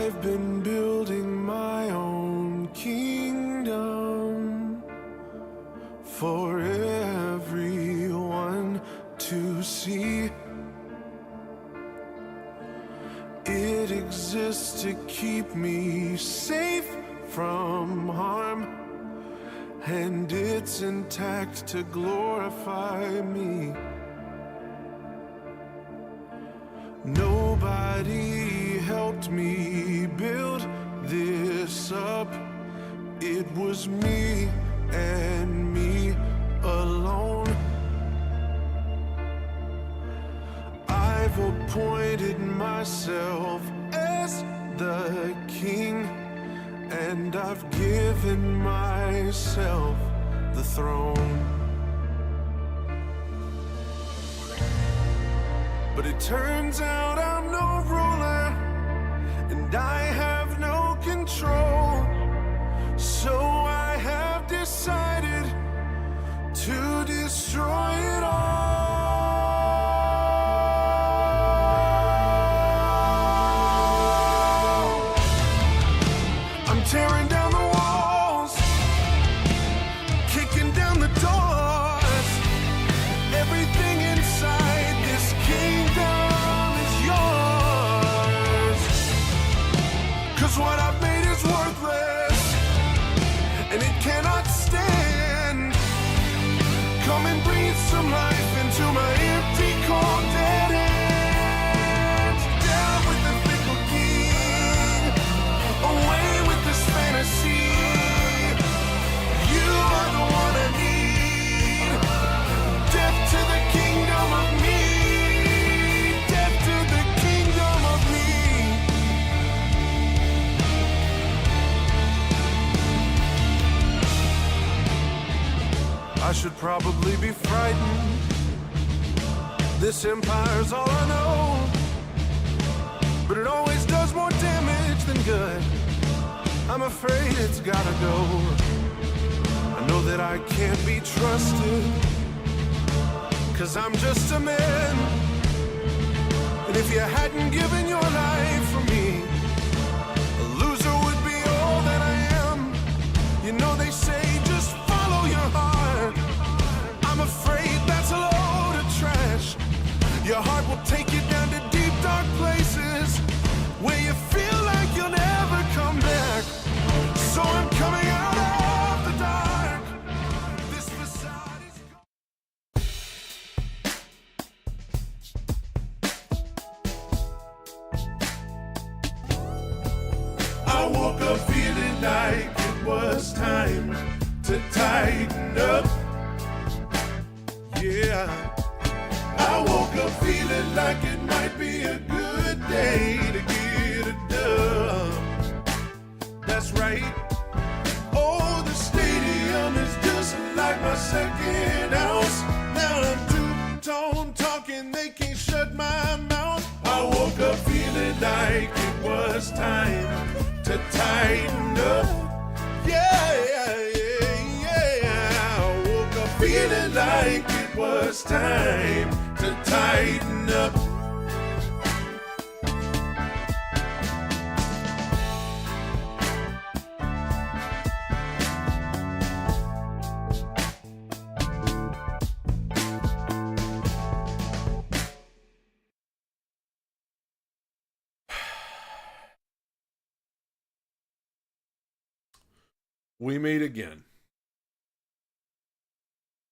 I've been building my own kingdom for everyone to see. It exists to keep me safe from harm, and it's intact to glorify me. Nobody helped me build this up. It was me and me alone. I've appointed myself as the king, and I've given myself the throne. But it turns out I'm no ruler, and I have no control. So I have decided to destroy it all. I'm tearing down the walls, kicking down the doors. Everything inside this kingdom is yours. 'Cause what I've made is worthless, and it cannot stand. Come and breathe some life into my empty, cold, dead hands. Down with the fickle king, away with this fantasy. You are the one I need. Death to the kingdom of me. Death to the kingdom of me. I should probably be frightened. This empire's all I know, but it always does more damage than good. I'm afraid it's gotta go. I know that I can't be trusted, 'cause I'm just a man. And if you hadn't given your life for me, a loser would be all that I am. You know they say just follow your heart. I'm afraid that's a load of trash. Your heart will take you down to deep, dark places where you feel like you'll never come back. So I'm coming out of the dark. This facade is... I woke up feeling like it was time to tighten up. Yeah, I woke up feeling like it might be a good day to get it done. That's right. Oh, the stadium is just like my second house. Now I'm two-tone talking, they can't shut my mouth. I woke up feeling like it was time to tighten up. Yeah, yeah, yeah, yeah. I woke up feeling like it was time to tighten up. We meet again.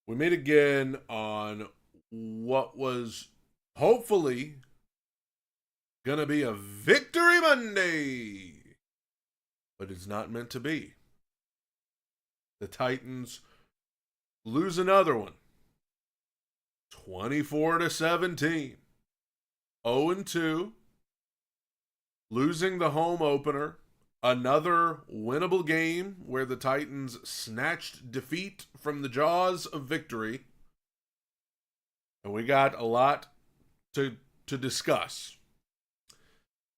We meet again on what was hopefully gonna be a Victory Monday, but it's not meant to be. The Titans lose another one, 24-17, 0-2, losing the home opener. Another winnable game where the Titans snatched defeat from the jaws of victory. And we got a lot to discuss.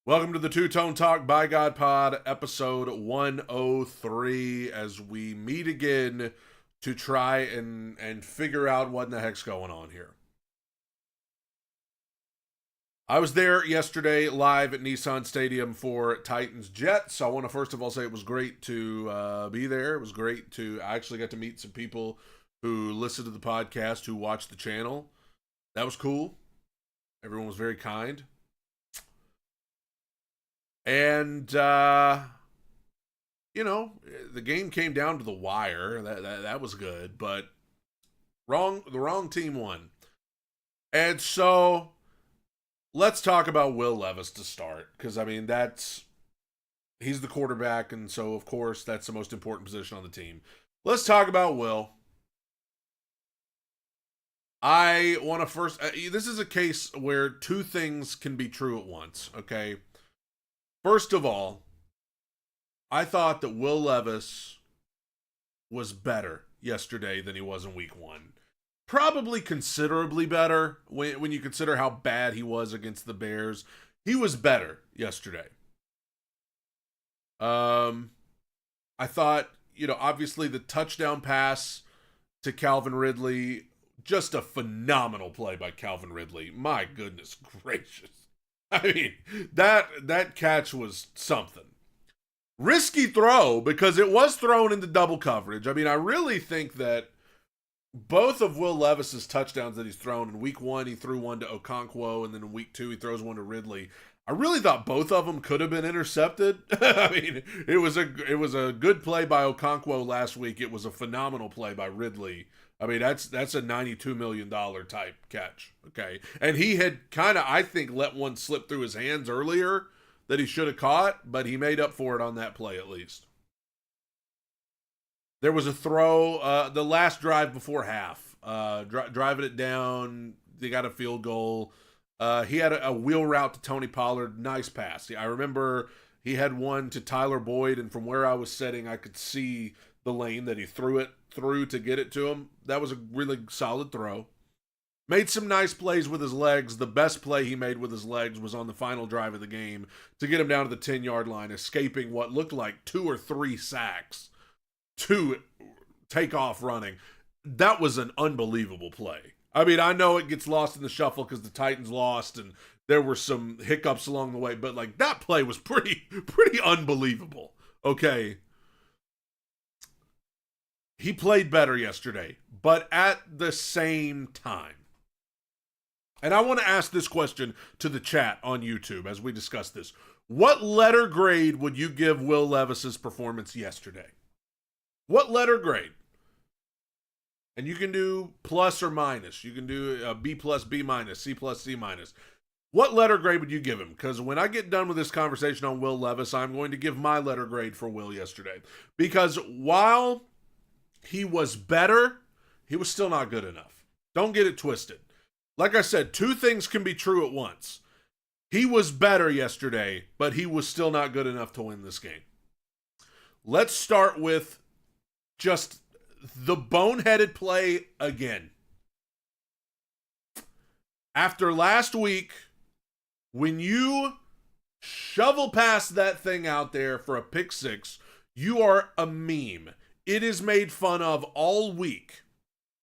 Welcome to the Two-Tone Talk by God Pod, episode 103, as we meet again to try and figure out what in the heck's going on here. I was there yesterday live at Nissan Stadium for Titans Jets. So I want to first of all say it was great to be there. It was great I actually got to meet some people who listened to the podcast, who watched the channel. That was cool. Everyone was very kind. And, the game came down to the wire. That was good, but the wrong team won. And so let's talk about Will Levis to start, because he's the quarterback, and so of course that's the most important position on the team. Let's talk about Will. I want to first, this is a case where two things can be true at once, okay? First of all, I thought that Will Levis was better yesterday than he was in week 1. Probably considerably better when you consider how bad he was against the Bears. He was better yesterday. I thought, obviously the touchdown pass to Calvin Ridley, just a phenomenal play by Calvin Ridley. My goodness gracious. I mean, that catch was something. Risky throw, because it was thrown into double coverage. I mean, I really think that both of Will Levis's touchdowns that he's thrown, in week 1, he threw one to Okonkwo, and then in week 2, he throws one to Ridley. I really thought both of them could have been intercepted. I mean, it was a good play by Okonkwo last week. It was a phenomenal play by Ridley. I mean, that's a $92 million type catch, okay? And he had kind of, I think, let one slip through his hands earlier that he should have caught, but he made up for it on that play at least. There was a throw, the last drive before half, driving it down. They got a field goal. He had a wheel route to Tony Pollard. Nice pass. I remember he had one to Tyler Boyd, and from where I was sitting, I could see the lane that he threw it through to get it to him. That was a really solid throw. Made some nice plays with his legs. The best play he made with his legs was on the final drive of the game to get him down to the 10-yard line, escaping what looked like 2 or 3 sacks to take off running. That was an unbelievable play. I mean, I know it gets lost in the shuffle because the Titans lost and there were some hiccups along the way, but that play was pretty unbelievable. Okay. He played better yesterday, but at the same time, and I want to ask this question to the chat on YouTube as we discuss this. What letter grade would you give Will Levis's performance yesterday? What letter grade? And you can do plus or minus. You can do B plus, B minus, C plus, C minus. What letter grade would you give him? Because when I get done with this conversation on Will Levis, I'm going to give my letter grade for Will yesterday. Because while he was better, he was still not good enough. Don't get it twisted. Like I said, two things can be true at once. He was better yesterday, but he was still not good enough to win this game. Let's start with just the boneheaded play again. After last week, when you shovel past that thing out there for a pick six, you are a meme. It is made fun of all week.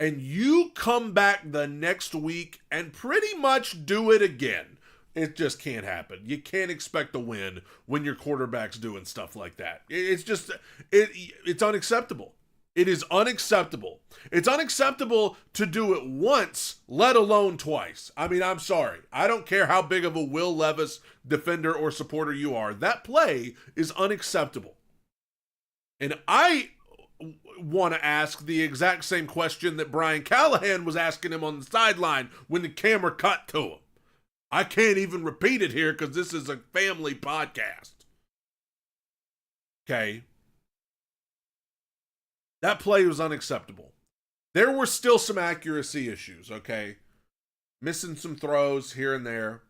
And you come back the next week and pretty much do it again. It just can't happen. You can't expect to win when your quarterback's doing stuff like that. It's unacceptable. It is unacceptable. It's unacceptable to do it once, let alone twice. I mean, I'm sorry. I don't care how big of a Will Levis defender or supporter you are. That play is unacceptable. And I want to ask the exact same question that Brian Callahan was asking him on the sideline when the camera cut to him. I can't even repeat it here because this is a family podcast. Okay. That play was unacceptable. There were still some accuracy issues, okay? Missing some throws here and there.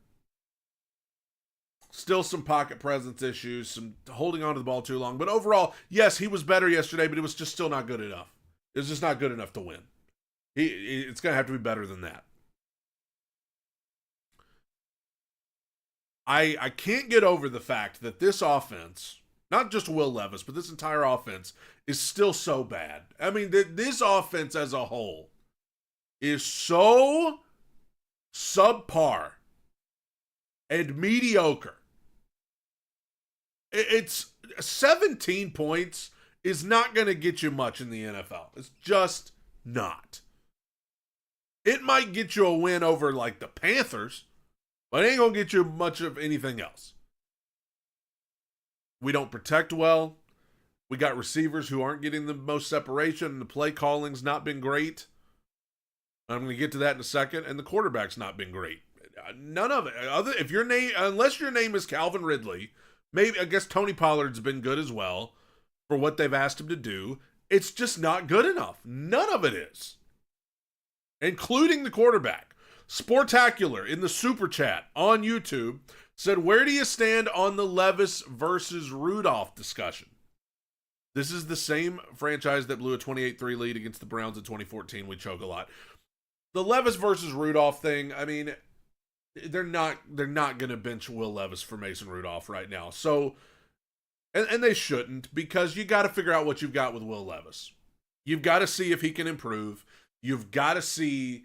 Still some pocket presence issues, some holding on to the ball too long. But overall, yes, he was better yesterday, but it was just still not good enough. It was just not good enough to win. It's going to have to be better than that. I can't get over the fact that this offense, not just Will Levis, but this entire offense is still so bad. I mean, this offense as a whole is so subpar and mediocre. It's 17 points is not going to get you much in the NFL. It's just not. It might get you a win over like the Panthers, but it ain't going to get you much of anything else. We don't protect well. We got receivers who aren't getting the most separation, and the play calling's not been great. I'm going to get to that in a second, and the quarterback's not been great. None of it. Unless your name is Calvin Ridley, maybe I guess Tony Pollard's been good as well for what they've asked him to do. It's just not good enough. None of it is. Including the quarterback. Sportacular in the super chat on YouTube said, where do you stand on the Levis versus Rudolph discussion? This is the same franchise that blew a 28-3 lead against the Browns in 2014. We choke a lot. The Levis versus Rudolph thing, I mean, they're not going to bench Will Levis for Mason Rudolph right now. So, and they shouldn't, because you got to figure out what you've got with Will Levis. You've got to see if he can improve. You've got to see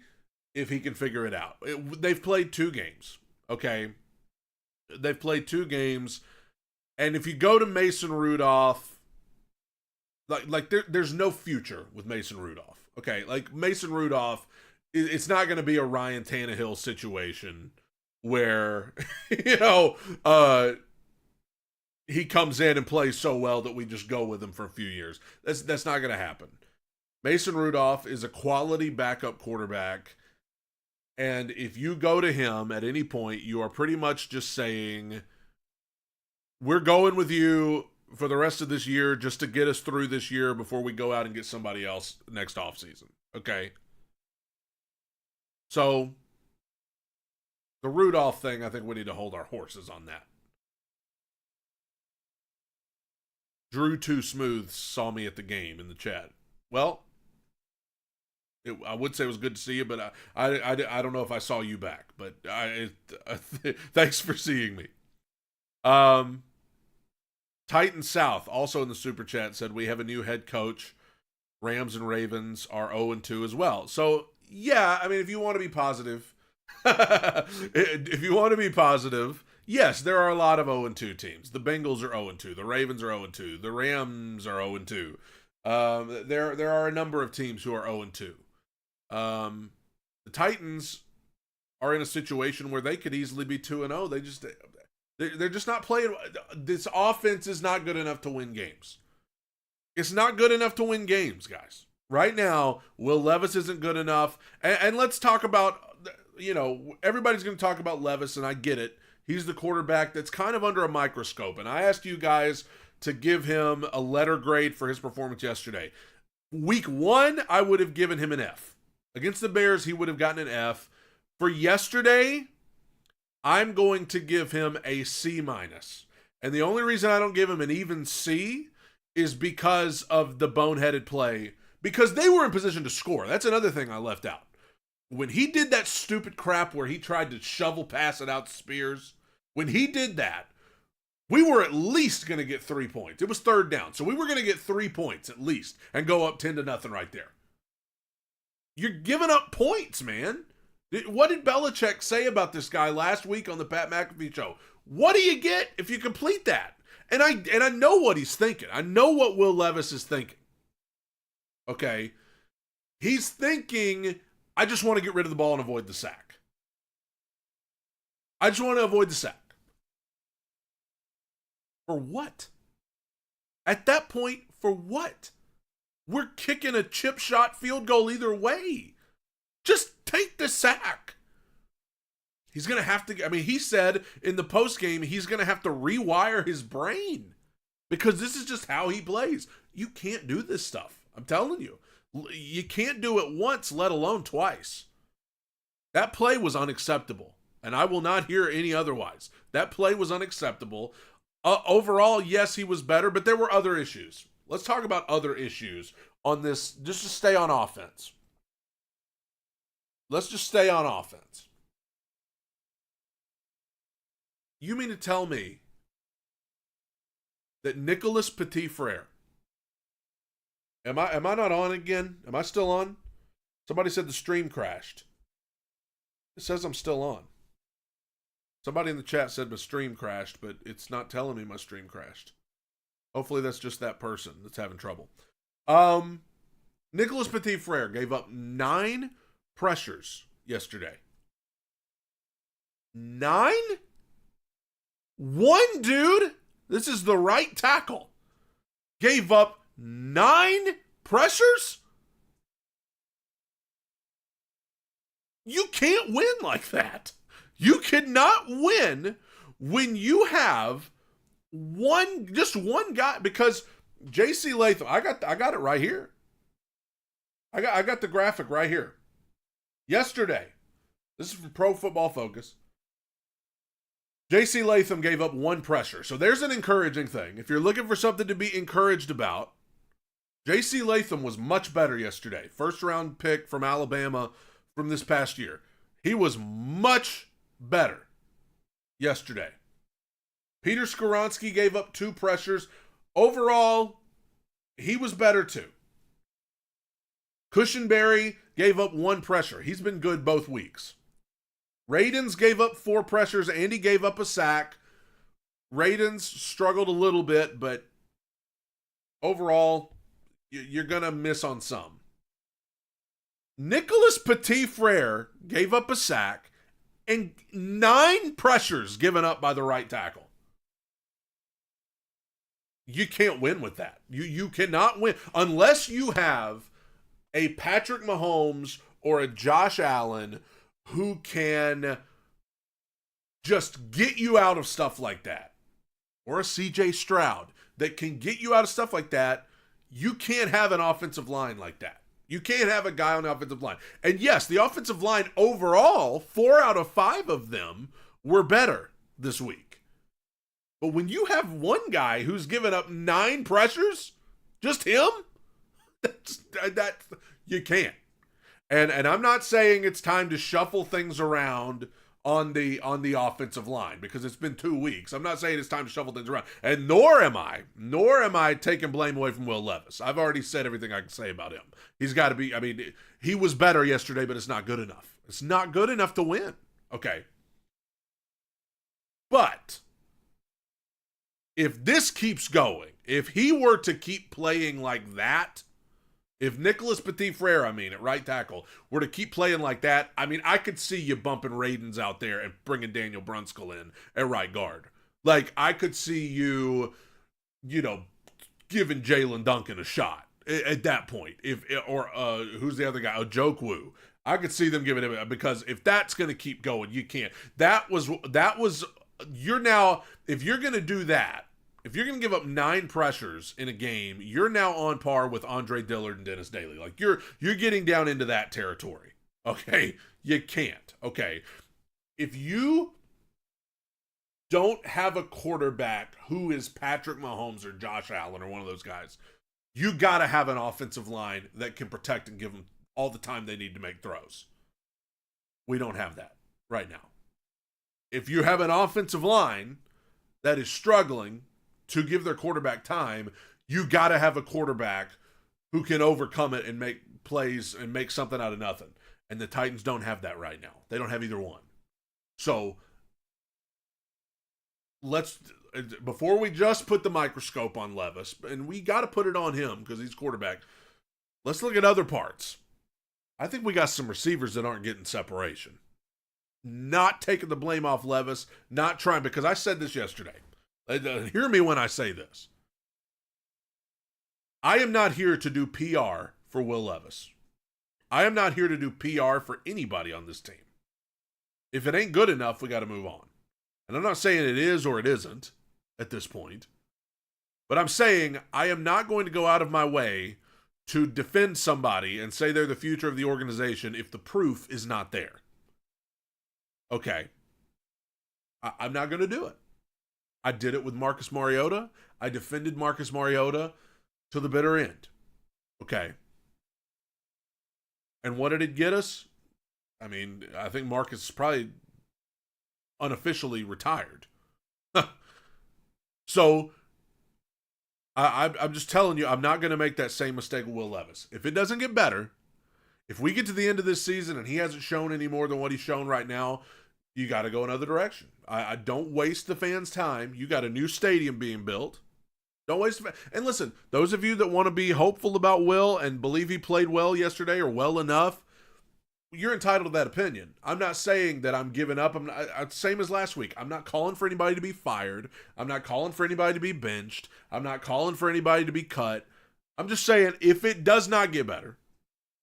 if he can figure it out. They've played 2 games, okay? They've played 2 games, and if you go to Mason Rudolph, there's no future with Mason Rudolph, okay? Like, Mason Rudolph, it's not going to be a Ryan Tannehill situation where, he comes in and plays so well that we just go with him for a few years. That's not going to happen. Mason Rudolph is a quality backup quarterback, and if you go to him at any point, you are pretty much just saying, we're going with you for the rest of this year just to get us through this year before we go out and get somebody else next offseason. Okay? So, the Rudolph thing, I think we need to hold our horses on that. Drew Too Smooth saw me at the game in the chat. Well, I would say it was good to see you, but I don't know if I saw you back. But thanks for seeing me. Titan South, also in the super chat, said we have a new head coach. Rams and Ravens are 0-2 as well. So, yeah, I mean, if you want to be positive, yes, there are a lot of 0-2 teams. The Bengals are 0-2. The Ravens are 0-2. The Rams are 0-2. There are a number of teams who are 0-2. The Titans are in a situation where they could easily be 2-0. They're just not playing. This offense is not good enough to win games. It's not good enough to win games, guys. Right now, Will Levis isn't good enough. And let's talk about, everybody's going to talk about Levis, and I get it. He's the quarterback that's kind of under a microscope. And I asked you guys to give him a letter grade for his performance yesterday. Week 1, I would have given him an F. Against the Bears, he would have gotten an F. For yesterday, I'm going to give him a C-. And the only reason I don't give him an even C is because of the boneheaded play. Because they were in position to score. That's another thing I left out. When he did that stupid crap where he tried to shovel pass it out to Spears, when he did that, we were at least going to get 3 points. It was 3rd down. So we were going to get 3 points at least and go up 10-0 right there. You're giving up points, man. What did Belichick say about this guy last week on the Pat McAfee show? What do you get if you complete that? And I know what he's thinking. I know what Will Levis is thinking. Okay? He's thinking, I just want to get rid of the ball and avoid the sack. I just want to avoid the sack. For what? At that point, for what? We're kicking a chip shot field goal either way. Just take the sack. He's going to have to, he said in the postgame, he's going to have to rewire his brain because this is just how he plays. You can't do this stuff. I'm telling you. You can't do it once, let alone twice. That play was unacceptable, and I will not hear any otherwise. That play was unacceptable. Overall, yes, he was better, but there were other issues. Let's talk about other issues on this, just to stay on offense. Let's just stay on offense. You mean to tell me that Nicholas Petit-Frere, am I not on again? Am I still on? Somebody said the stream crashed. It says I'm still on. Somebody in the chat said my stream crashed, but it's not telling me my stream crashed. Hopefully that's just that person that's having trouble. Nicholas Petit-Frere gave up 9 pressures yesterday. 9? One dude, this is the right tackle, gave up 9 pressures? You can't win like that. You cannot win when you have just one guy, because J.C. Latham, I got it right here. I got the graphic right here. Yesterday, this is from Pro Football Focus. J.C. Latham gave up 1 pressure. So there's an encouraging thing. If you're looking for something to be encouraged about, J.C. Latham was much better yesterday. First round pick from Alabama from this past year. He was much better yesterday. Peter Skoronski gave up 2 pressures. Overall, he was better too. Cushenberry gave up 1 pressure. He's been good both weeks. Radens gave up 4 pressures. Andy gave up a sack. Radens struggled a little bit, but overall, you're going to miss on some. Nicholas Petit-Frere gave up a sack and 9 pressures given up by the right tackle. You can't win with that. You cannot win unless you have a Patrick Mahomes or a Josh Allen who can just get you out of stuff like that, or a CJ Stroud that can get you out of stuff like that. You can't have an offensive line like that. You can't have a guy on the offensive line. And yes, the offensive line overall, 4 out of 5 of them were better this week. But when you have one guy who's given up 9 pressures, just him, that's you can't. And I'm not saying it's time to shuffle things around on the offensive line, because it's been 2 weeks. I'm not saying it's time to shuffle things around. And nor am I taking blame away from Will Levis. I've already said everything I can say about him. He's got to be, he was better yesterday, but it's not good enough. It's not good enough to win. Okay. But if this keeps going, if he were to keep playing like that, if Nicholas Petit-Frere, at right tackle, were to keep playing like that, I could see you bumping Radens out there and bringing Daniel Brunskill in at right guard. Like, I could see you, giving Jalen Duncan a shot at that point. Who's the other guy? Ojokwu. I could see them giving him, because if that's going to keep going, you can't. You're now, if you're going to do that, if you're going to give up 9 pressures in a game, you're now on par with Andre Dillard and Dennis Daly. Like, you're getting down into that territory. Okay? You can't. Okay? If you don't have a quarterback who is Patrick Mahomes or Josh Allen or one of those guys, you got to have an offensive line that can protect and give them all the time they need to make throws. We don't have that right now. If you have an offensive line that is struggling to give their quarterback time, you got to have a quarterback who can overcome it and make plays and make something out of nothing. And the Titans don't have that right now. They don't have either one. So before we just put the microscope on Levis, and we got to put it on him because he's quarterback, let's look at other parts. I think we got some receivers that aren't getting separation. Not taking the blame off Levis, not trying, because I said this yesterday. Hear me when I say this. I am not here to do PR for Will Levis. I am not here to do PR for anybody on this team. If it ain't good enough, we got to move on. And I'm not saying it is or it isn't at this point. But I'm saying I am not going to go out of my way to defend somebody and say they're the future of the organization if the proof is not there. Okay. I'm not going to do it. I did it with Marcus Mariota. I defended Marcus Mariota to the bitter end. Okay. And what did it get us? I think Marcus is probably unofficially retired. So, I'm just telling you, I'm not going to make that same mistake with Will Levis. If it doesn't get better, if we get to the end of this season and he hasn't shown any more than what he's shown right now, You got to go another direction. I don't waste the fans' time. You got a new stadium being built. Don't waste the and listen, those of you that want to be hopeful about Will and believe he played well yesterday or well enough, you're entitled to that opinion. I'm not saying that I'm giving up. I'm not, same as last week. I'm not calling for anybody to be fired. I'm not calling for anybody to be benched. I'm not calling for anybody to be cut. I'm just saying if it does not get better,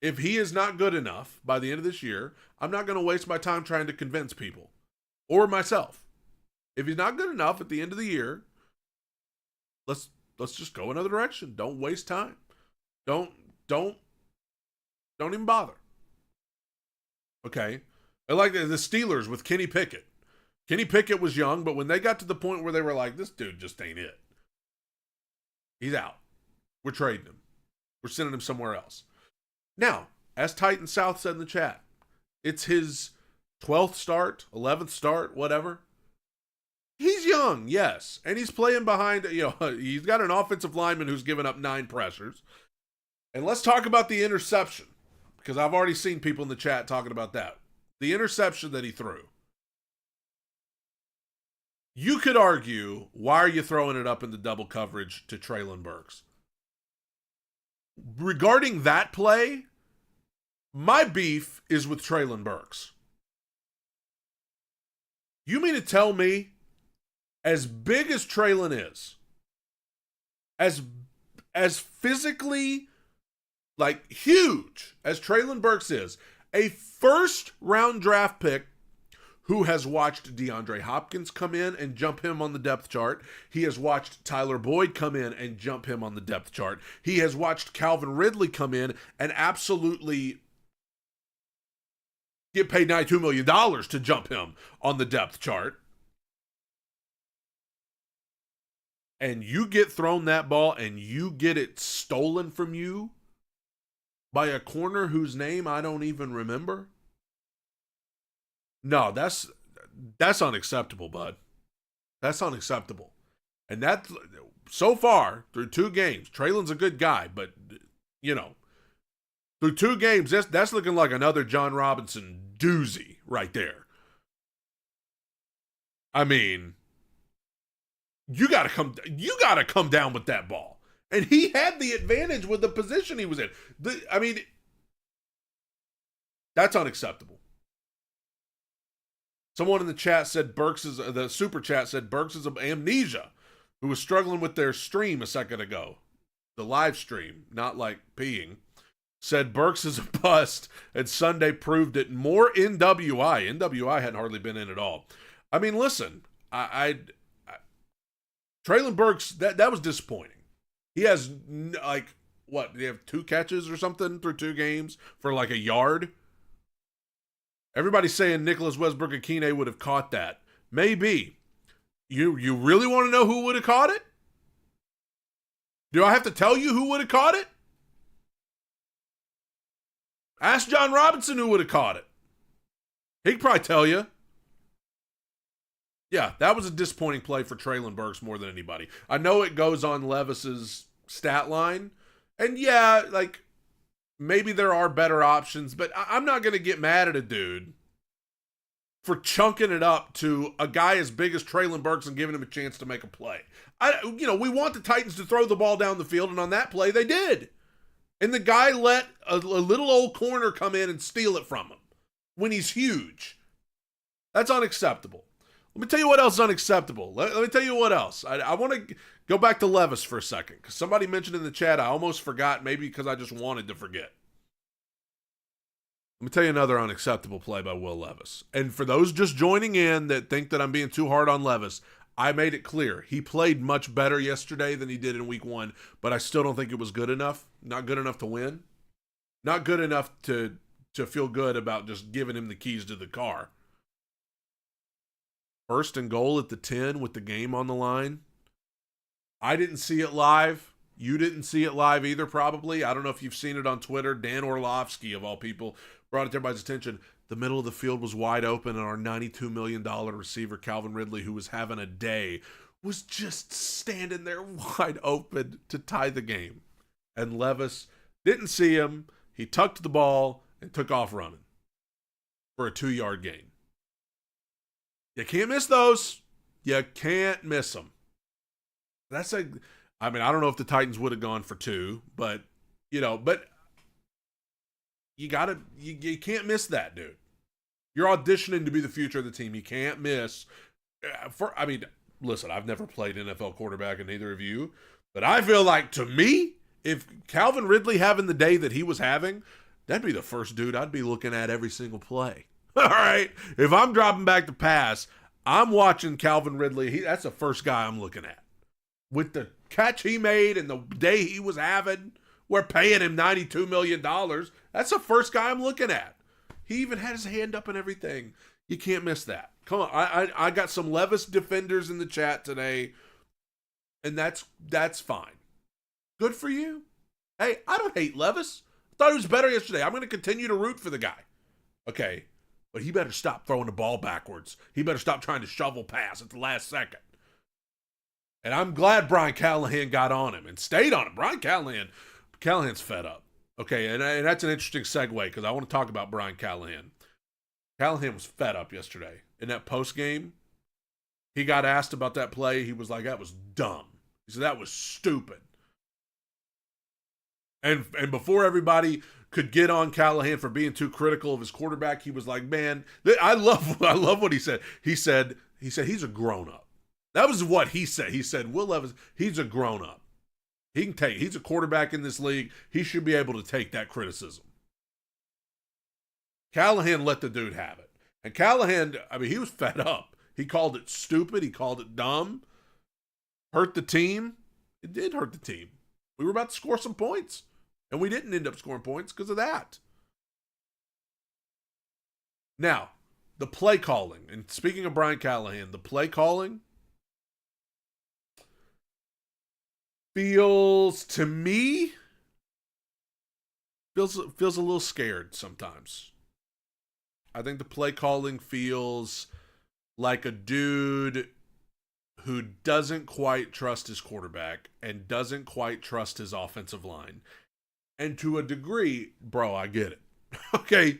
if he is not good enough by the end of this year, I'm not going to waste my time trying to convince people or myself. If he's not good enough at the end of the year, let's just go another direction. Don't waste time. Don't even bother. Okay? I like the Steelers with Kenny Pickett. Kenny Pickett was young, but when they got to the point where they were like, this dude just ain't it. He's out. We're trading him. We're sending him somewhere else. Now, as Titan South said in the chat, it's his 12th start, 11th start, whatever. He's young, yes. And he's playing behind, he's got an offensive lineman who's given up 9 pressures. And let's talk about the interception, because I've already seen people in the chat talking about that. The interception that he threw. You could argue, why are you throwing it up in the double coverage to Treylon Burks? Regarding that play, my beef is with Treylon Burks. You mean to tell me, as big as Treylon is, as physically, huge as Treylon Burks is, a first-round draft pick who has watched DeAndre Hopkins come in and jump him on the depth chart. He has watched Tyler Boyd come in and jump him on the depth chart. He has watched Calvin Ridley come in and absolutely get paid $92 million to jump him on the depth chart. And you get thrown that ball and you get it stolen from you by a corner whose name I don't even remember. No, that's unacceptable, bud. That's unacceptable. And that, so far, through 2 games, Treylon's a good guy, but, through 2 games, that's looking like another John Robinson doozy right there. I mean, you gotta come down with that ball. And he had the advantage with the position he was in. That's unacceptable. Someone in the chat said the super chat said Burks is amnesia, who was struggling with their stream a second ago. The live stream, not like peeing. Said Burks is a bust, and Sunday proved it. More NWI. NWI hadn't hardly been in at all. I mean, listen, Treylon Burks, that was disappointing. He has, do you have 2 catches or something through 2 games for a yard? Everybody's saying Nicholas Westbrook-Akine would have caught that. Maybe. You really want to know who would have caught it? Do I have to tell you who would have caught it? Ask John Robinson who would have caught it. He could probably tell you. Yeah, that was a disappointing play for Treylon Burks more than anybody. I know it goes on Levis's stat line. And yeah, maybe there are better options, but I'm not going to get mad at a dude for chunking it up to a guy as big as Treylon Burks and giving him a chance to make a play. We want the Titans to throw the ball down the field, and on that play, they did. And the guy let a little old corner come in and steal it from him when he's huge. That's unacceptable. Let me tell you what else is unacceptable. Let me tell you what else. I want to go back to Levis for a second, because somebody mentioned in the chat, I almost forgot, maybe because I just wanted to forget. Let me tell you another unacceptable play by Will Levis. And for those just joining in that think that I'm being too hard on Levis, I made it clear. He played much better yesterday than he did in week 1, but I still don't think it was good enough. Not good enough to win. Not good enough to feel good about just giving him the keys to the car. 1st and goal at the 10 with the game on the line. I didn't see it live. You didn't see it live either, probably. I don't know if you've seen it on Twitter. Dan Orlovsky, of all people, brought it to everybody's attention. The middle of the field was wide open, and our $92 million receiver, Calvin Ridley, who was having a day, was just standing there wide open to tie the game. And Levis didn't see him. He tucked the ball and took off running for a 2-yard gain. You can't miss those. You can't miss them. I mean, I don't know if the Titans would have gone for 2, but you can't miss that, dude. You're auditioning to be the future of the team. You can't miss. Listen, I've never played NFL quarterback, and neither of you, but I feel like, to me, if Calvin Ridley having the day that he was having, that'd be the first dude I'd be looking at every single play. All right? If I'm dropping back to pass, I'm watching Calvin Ridley. That's the first guy I'm looking at. With the catch he made and the day he was having, we're paying him $92 million. That's the first guy I'm looking at. He even had his hand up and everything. You can't miss that. Come on. I got some Levis defenders in the chat today, and that's fine. Good for you. Hey, I don't hate Levis. I thought he was better yesterday. I'm going to continue to root for the guy. Okay, but he better stop throwing the ball backwards. He better stop trying to shovel pass at the last second. And I'm glad Brian Callahan got on him and stayed on him. Brian Callahan's fed up. Okay, and that's an interesting segue because I want to talk about Brian Callahan. Callahan was fed up yesterday. In that post game, he got asked about that play. He was like, that was dumb. He said, that was stupid. And before everybody could get on Callahan for being too critical of his quarterback, he was like, man, I love what he said. He said he's a grown-up. That was what he said. He said, Will Levis, he's a grown-up. He's a quarterback in this league. He should be able to take that criticism. Callahan let the dude have it. And Callahan, he was fed up. He called it stupid. He called it dumb. Hurt the team. It did hurt the team. We were about to score some points. And we didn't end up scoring points because of that. Now, the play calling. And speaking of Brian Callahan, the play calling feels a little scared sometimes. I think the play calling feels like a dude who doesn't quite trust his quarterback and doesn't quite trust his offensive line. And to a degree, bro, I get it. Okay,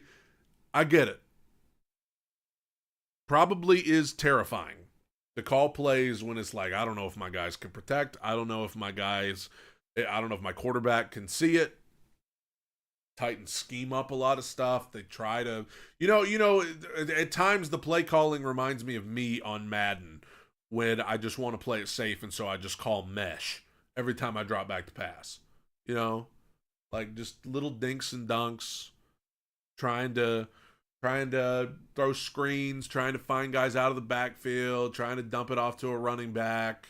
I get it. Probably is terrifying to call plays when it's like, I don't know if my guys can protect. I don't know if my quarterback can see it. Titans scheme up a lot of stuff. They try to, at times the play calling reminds me of me on Madden when I just want to play it safe, and so I just call mesh every time I drop back to pass. Like just little dinks and dunks, trying to throw screens, trying to find guys out of the backfield, trying to dump it off to a running back.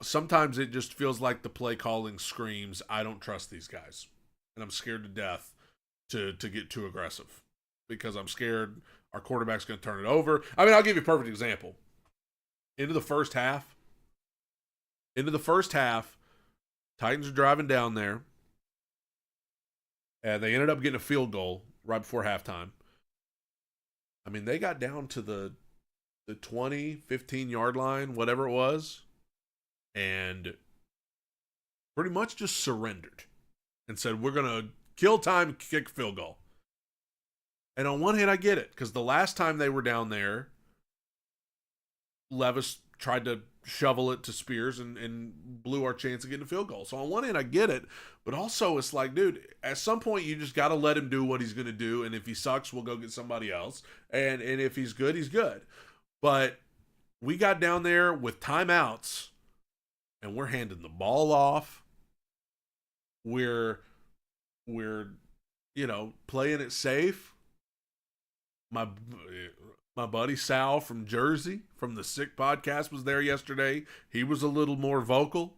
Sometimes it just feels like the play calling screams, I don't trust these guys. And I'm scared to death to get too aggressive because I'm scared our quarterback's going to turn it over. I'll give you a perfect example. Into the first half, Titans are driving down there, and they ended up getting a field goal right before halftime. They got down to the 20, 15-yard line, whatever it was, and pretty much just surrendered and said, we're going to kill time, kick field goal. And on one hand, I get it, because the last time they were down there, Levis tried to shovel it to Spears and blew our chance of getting a field goal. So on one hand, I get it, but also it's like, dude, at some point you just got to let him do what he's going to do, and if he sucks, we'll go get somebody else, and if he's good, he's good. But we got down there with timeouts, and we're handing the ball off. We're playing it safe. My buddy Sal from Jersey, from the Sick Podcast, was there yesterday. He was a little more vocal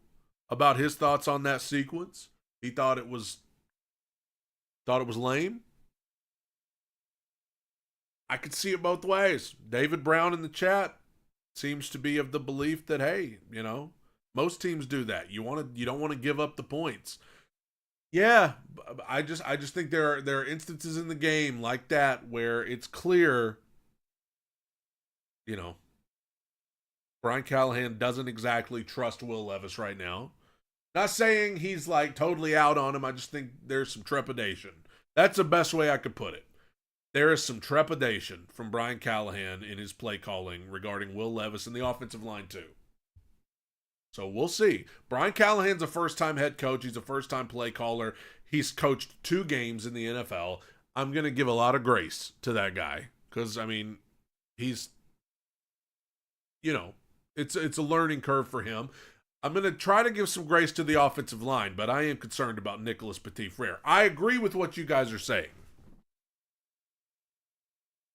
about his thoughts on that sequence. He thought it was lame. I could see it both ways. David Brown in the chat seems to be of the belief that, hey, most teams do that. You don't want to give up the points. Yeah, I just think there are instances in the game like that where it's clear, Brian Callahan doesn't exactly trust Will Levis right now. Not saying he's like totally out on him. I just think there's some trepidation. That's the best way I could put it. there is some trepidation from Brian Callahan in his play calling regarding Will Levis and the offensive line too. So we'll see. Brian Callahan's a first-time head coach. He's a first-time play caller. He's coached 2 games in the NFL. I'm going to give a lot of grace to that guy because, I mean, he's, it's a learning curve for him. I'm going to try to give some grace to the offensive line, but I am concerned about Nicholas Petit-Frere. I agree with what you guys are saying.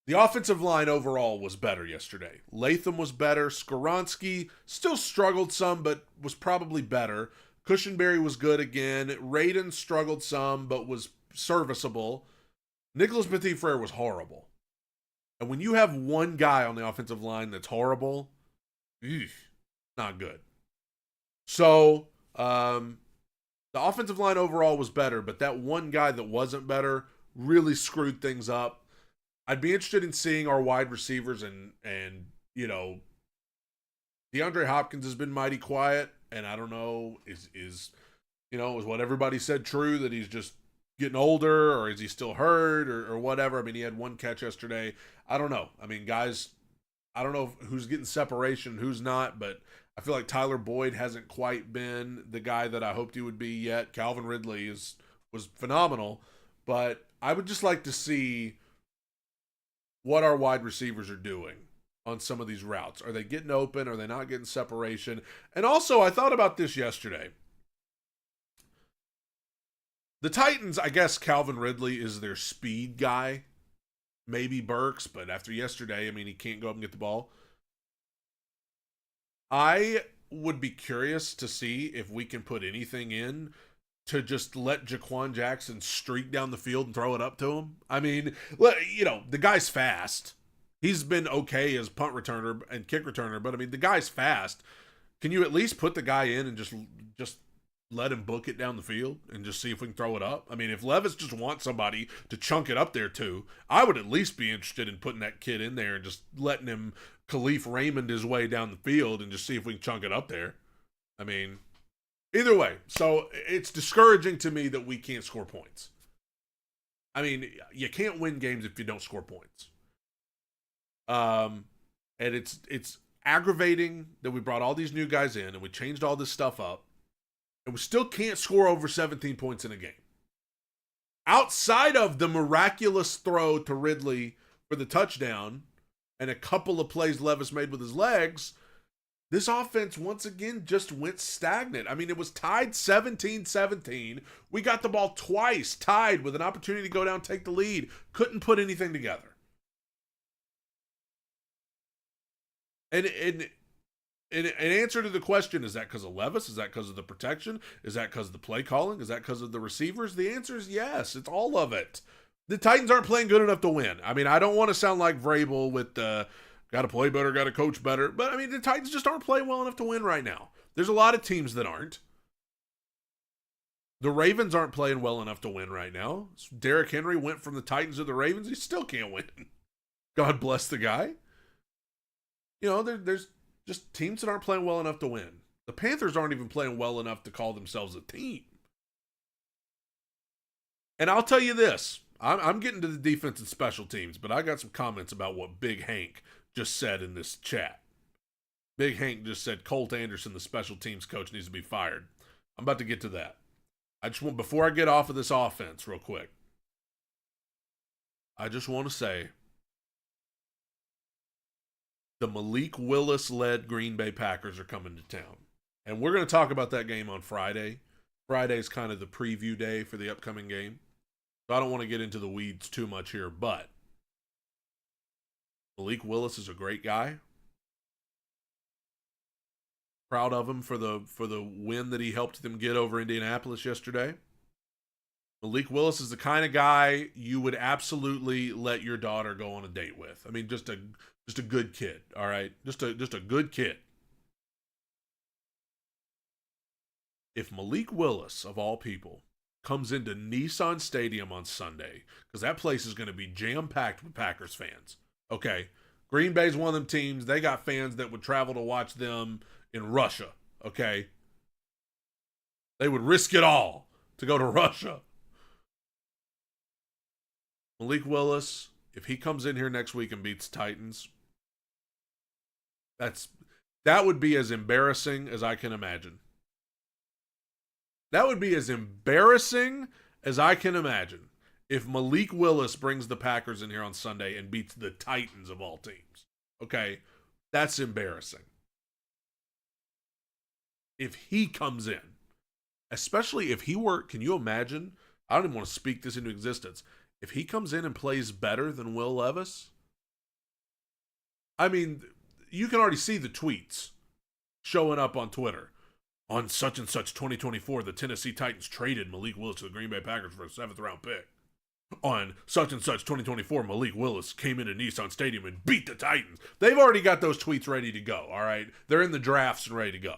The offensive line overall was better yesterday. Latham was better. Skoronski still struggled some, but was probably better. Cushenberry was good again. Radin struggled some, but was serviceable. Nicholas Petit-Frere was horrible. And when you have one guy on the offensive line that's horrible, not good. So, the offensive line overall was better, but that one guy that wasn't better really screwed things up. I'd be interested in seeing our wide receivers and DeAndre Hopkins has been mighty quiet, and I don't know, is what everybody said true, that he's just getting older, or is he still hurt, or whatever? I mean, he had 1 catch yesterday. I don't know. I mean, guys, I don't know who's getting separation, who's not, but I feel like Tyler Boyd hasn't quite been the guy that I hoped he would be yet. Calvin Ridley was phenomenal, but I would just like to see what our wide receivers are doing on some of these routes. Are they getting open? Are they not getting separation? And also, I thought about this yesterday. The Titans, I guess Calvin Ridley is their speed guy. Maybe Burks, but after yesterday, I mean, he can't go up and get the ball. I would be curious to see if we can put anything in to just let Jaquan Jackson streak down the field and throw it up to him. I mean, the guy's fast. He's been okay as punt returner and kick returner, but I mean, the guy's fast. Can you at least put the guy in and just let him book it down the field and just see if we can throw it up? I mean, if Levis just wants somebody to chunk it up there too, I would at least be interested in putting that kid in there and just letting him Khalif Raymond his way down the field and just see if we can chunk it up there. I mean, either way, so it's discouraging to me that we can't score points. I mean, you can't win games if you don't score points. And it's aggravating that we brought all these new guys in and we changed all this stuff up, and we still can't score over 17 points in a game. Outside of the miraculous throw to Ridley for the touchdown and a couple of plays Levis made with his legs, this offense, once again, just went stagnant. I mean, it was tied 17-17. We got the ball twice, tied with an opportunity to go down and take the lead. Couldn't put anything together. And in answer to the question, is that because of Levis? Is that because of the protection? Is that because of the play calling? Is that because of the receivers? The answer is yes. It's all of it. The Titans aren't playing good enough to win. I mean, I don't want to sound like Vrabel with got to play better, got to coach better. But, I mean, the Titans just aren't playing well enough to win right now. There's a lot of teams that aren't. The Ravens aren't playing well enough to win right now. Derrick Henry went from the Titans to the Ravens. He still can't win. God bless the guy. There's just teams that aren't playing well enough to win. The Panthers aren't even playing well enough to call themselves a team. And I'll tell you this. I'm getting to the defense and special teams, but I got some comments about what Big Hank just said in this chat. Big Hank just said Colt Anderson, the special teams coach, needs to be fired. I'm about to get to that. Before I get off of this offense real quick, I just want to say the Malik Willis-led Green Bay Packers are coming to town. And we're going to talk about that game on Friday. Friday's kind of the preview day for the upcoming game. So I don't want to get into the weeds too much here, but Malik Willis is a great guy. Proud of him for the win that he helped them get over Indianapolis yesterday. Malik Willis is the kind of guy you would absolutely let your daughter go on a date with. I mean, just a good kid, all right? Just a good kid. If Malik Willis, of all people, comes into Nissan Stadium on Sunday, because that place is going to be jam-packed with Packers fans, okay? Green Bay's one of them teams. They got fans that would travel to watch them in Russia, okay? They would risk it all to go to Russia. Malik Willis if he comes in here next week and beats Titans, that would be as embarrassing as I can imagine. That would be as embarrassing as I can imagine if Malik Willis brings the Packers in here on Sunday and beats the Titans of all teams. Okay? That's embarrassing. If he comes in, especially if he were, can you imagine? I don't even want to speak this into existence. If he comes in and plays better than Will Levis, I mean, you can already see the tweets showing up on Twitter. On such and such 2024, the Tennessee Titans traded Malik Willis to the Green Bay Packers for a 7th round pick. On such and such 2024, Malik Willis came into Nissan Stadium and beat the Titans. They've already got those tweets ready to go, all right? They're in the drafts and ready to go.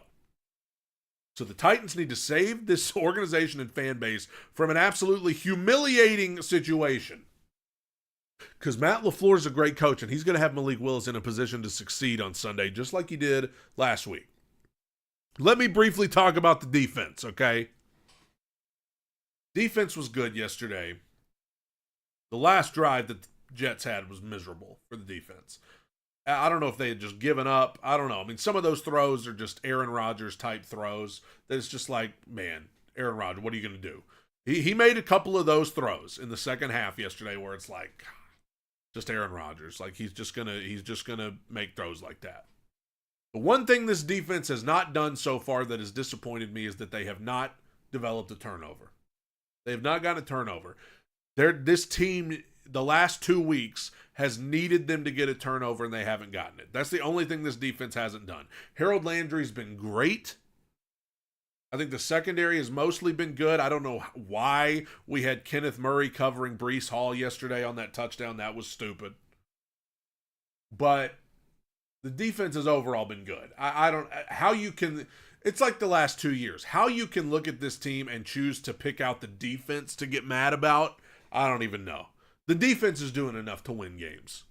So the Titans need to save this organization and fan base from an absolutely humiliating situation. Because Matt LaFleur is a great coach, and he's going to have Malik Willis in a position to succeed on Sunday, just like he did last week. Let me briefly talk about the defense, okay? Defense was good yesterday. The last drive that the Jets had was miserable for the defense. I don't know if they had just given up. I don't know. I mean, some of those throws are just Aaron Rodgers type throws. That it's just like, man, Aaron Rodgers, what are you going to do? He made a couple of those throws in the second half yesterday where it's like, just Aaron Rodgers. Like he's just gonna make throws like that. The one thing this defense has not done so far that has disappointed me is that they have not developed a turnover. They have not gotten a turnover. This team, the last 2 weeks, has needed them to get a turnover, and they haven't gotten it. That's the only thing this defense hasn't done. Harold Landry's been great. I think the secondary has mostly been good. I don't know why we had Kenneth Murray covering Breece Hall yesterday on that touchdown. That was stupid. But the defense has overall been good. I don't, how you can, it's like the last 2 years. How you can look at this team and choose to pick out the defense to get mad about, I don't even know. The defense is doing enough to win games.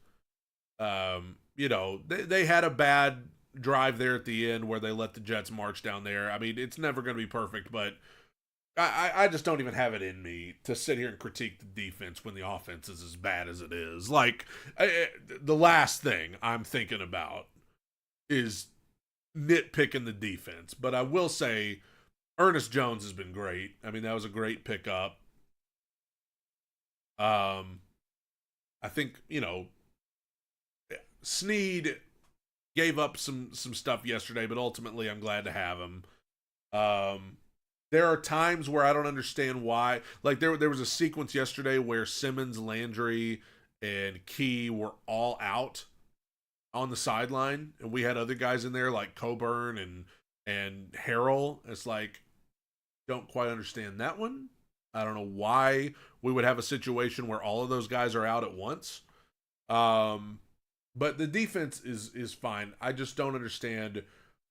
They had a bad drive there at the end where they let the Jets march down there. I mean, it's never going to be perfect, but I just don't even have it in me to sit here and critique the defense when the offense is as bad as it is. Like, the last thing I'm thinking about is nitpicking the defense. But I will say Ernest Jones has been great. I mean, that was a great pickup. I think, Snead gave up some stuff yesterday, but ultimately I'm glad to have him. There are times where I don't understand why. Like there was a sequence yesterday where Simmons, Landry, and Key were all out on the sideline, and we had other guys in there like Coburn and Harrell. It's like, don't quite understand that one. I don't know why we would have a situation where all of those guys are out at once. But the defense is fine. I just don't understand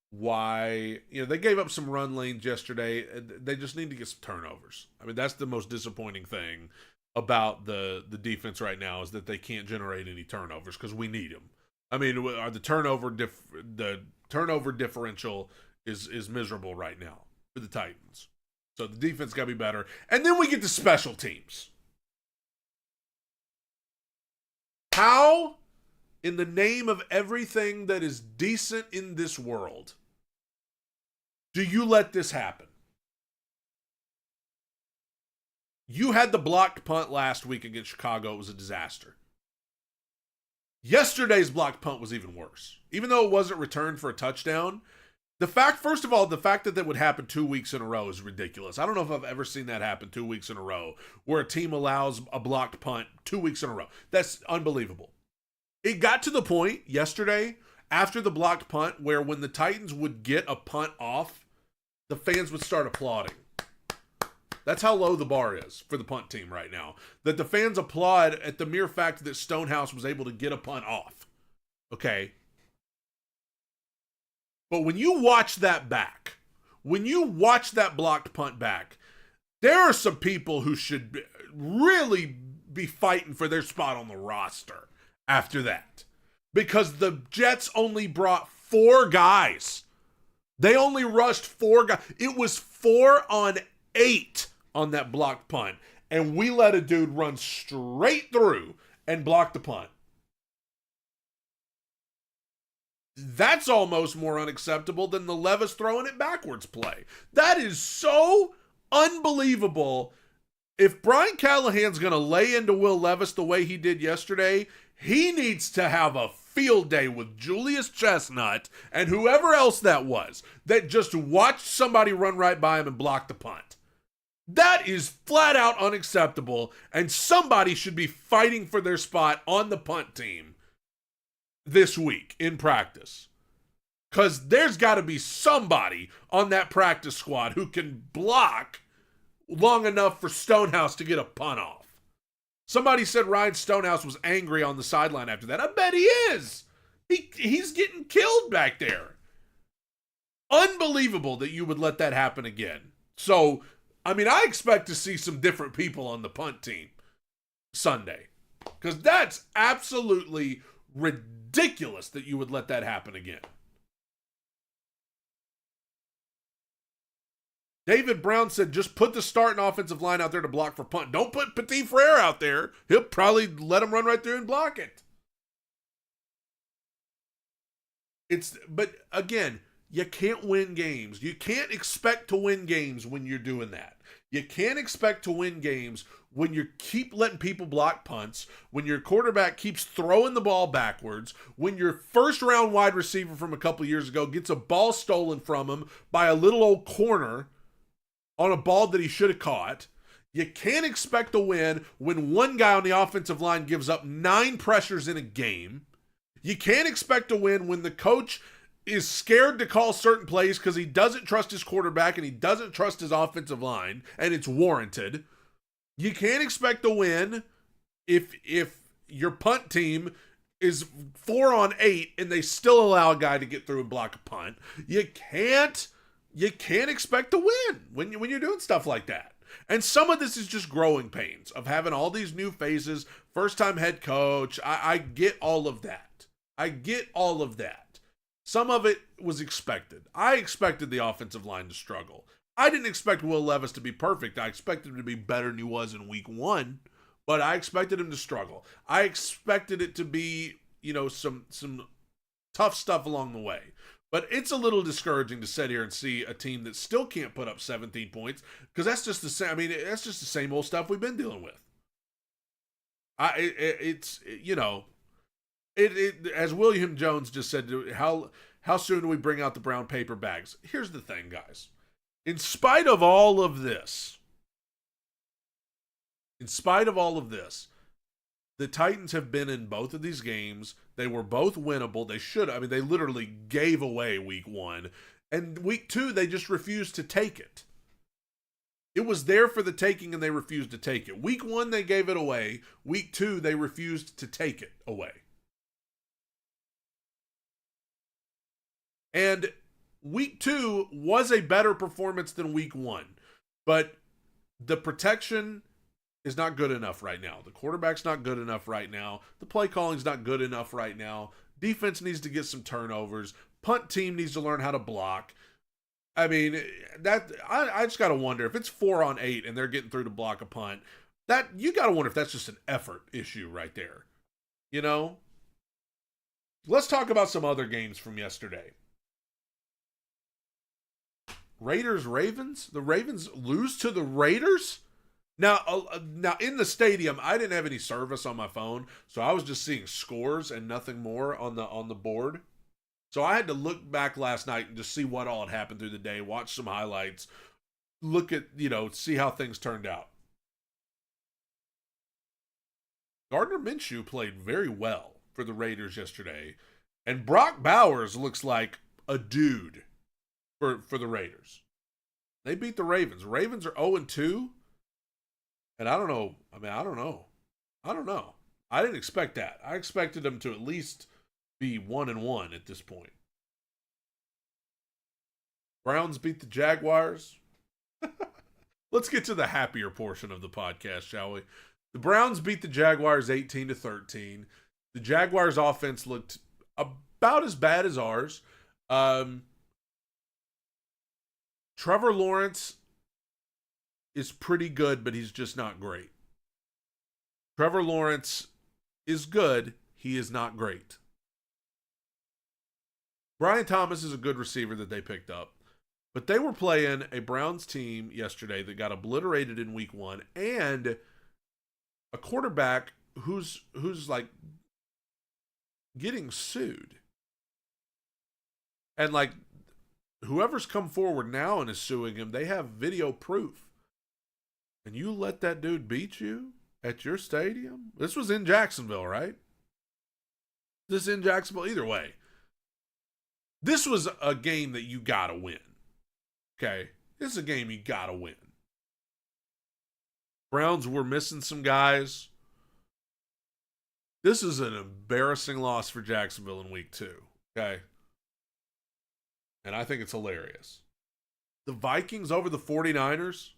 why. They gave up some run lanes yesterday. They just need to get some turnovers. I mean, that's the most disappointing thing about the defense right now is that they can't generate any turnovers because we need them. I mean, the turnover differential is miserable right now for the Titans. So the defense got to be better. And then we get to special teams. How, in the name of everything that is decent in this world, do you let this happen? You had the blocked punt last week against Chicago. It was a disaster. Yesterday's blocked punt was even worse. Even though it wasn't returned for a touchdown, first of all, the fact that would happen 2 weeks in a row is ridiculous. I don't know if I've ever seen that happen 2 weeks in a row, where a team allows a blocked punt 2 weeks in a row. That's unbelievable. It got to the point yesterday, after the blocked punt, where when the Titans would get a punt off, the fans would start applauding. That's how low the bar is for the punt team right now. That the fans applaud at the mere fact that Stonehouse was able to get a punt off. Okay? But when you watch that back, when you watch that blocked punt back, there are some people who should really be fighting for their spot on the roster after that. Because the Jets only brought 4 guys. They only rushed 4 guys. It was 4 on 8 on that blocked punt. And we let a dude run straight through and block the punt. That's almost more unacceptable than the Levis throwing it backwards play. That is so unbelievable. If Brian Callahan's going to lay into Will Levis the way he did yesterday, he needs to have a field day with Julius Chestnut and whoever else that was that just watched somebody run right by him and block the punt. That is flat out unacceptable, and somebody should be fighting for their spot on the punt team this week in practice. Because there's got to be somebody on that practice squad who can block long enough for Stonehouse to get a punt off. Somebody said Ryan Stonehouse was angry on the sideline after that. I bet he is. He's getting killed back there. Unbelievable that you would let that happen again. So, I mean, I expect to see some different people on the punt team Sunday. Because that's absolutely ridiculous that you would let that happen again. David Brown said, just put the starting offensive line out there to block for punt. Don't put Petit Frere out there. He'll probably let him run right through and block it. But again, you can't win games. You can't expect to win games when you're doing that. You can't expect to win games when you keep letting people block punts, when your quarterback keeps throwing the ball backwards, when your first-round wide receiver from a couple years ago gets a ball stolen from him by a little old corner on a ball that he should have caught. You can't expect to win when one guy on the offensive line gives up 9 pressures in a game. You can't expect to win when the coach is scared to call certain plays because he doesn't trust his quarterback and he doesn't trust his offensive line, and it's warranted. You can't expect to win if your punt team is 4 on 8 and they still allow a guy to get through and block a punt. You can't expect to win when you're doing stuff like that. And some of this is just growing pains of having all these new faces, first-time head coach. I get all of that. Some of it was expected. I expected the offensive line to struggle. I didn't expect Will Levis to be perfect. I expected him to be better than he was in week 1, but I expected him to struggle. I expected it to be, some tough stuff along the way. But it's a little discouraging to sit here and see a team that still can't put up 17 points because that's just the same. I mean, that's just the same old stuff we've been dealing with. As William Jones just said, how soon do we bring out the brown paper bags? Here's the thing, guys. In spite of all of this, the Titans have been in both of these games. They were both winnable. They literally gave away week 1. And week 2, they just refused to take it. It was there for the taking and they refused to take it. Week 1, they gave it away. Week 2, they refused to take it away. And week 2 was a better performance than week 1. But the protection is not good enough right now. The quarterback's not good enough right now. The play calling's not good enough right now. Defense needs to get some turnovers. Punt team needs to learn how to block. I mean, I just got to wonder if it's 4 on 8 and they're getting through to block a punt. That you got to wonder if that's just an effort issue right there. Let's talk about some other games from yesterday. Raiders-Ravens? The Ravens lose to the Raiders? Now in the stadium, I didn't have any service on my phone, so I was just seeing scores and nothing more on the board. So I had to look back last night and just see what all had happened through the day, watch some highlights, look at, see how things turned out. Gardner Minshew played very well for the Raiders yesterday, and Brock Bowers looks like a dude for the Raiders. They beat the Ravens. Ravens are 0-2. And I don't know. I don't know. I didn't expect that. I expected them to at least be 1-1 at this point. Browns beat the Jaguars. Let's get to the happier portion of the podcast, shall we? The Browns beat the Jaguars 18-13. The Jaguars' offense looked about as bad as ours. Trevor Lawrence is pretty good, but he's just not great. Trevor Lawrence is good. He is not great. Brian Thomas is a good receiver that they picked up. But they were playing a Browns team yesterday that got obliterated in week 1 and a quarterback who's like getting sued. And like whoever's come forward now and is suing him, they have video proof. And you let that dude beat you at your stadium? This was in Jacksonville, right? This in Jacksonville? Either way. This was a game that you gotta win. Okay? This is a game you gotta win. Browns were missing some guys. This is an embarrassing loss for Jacksonville in week 2. Okay? And I think it's hilarious. The Vikings over the 49ers?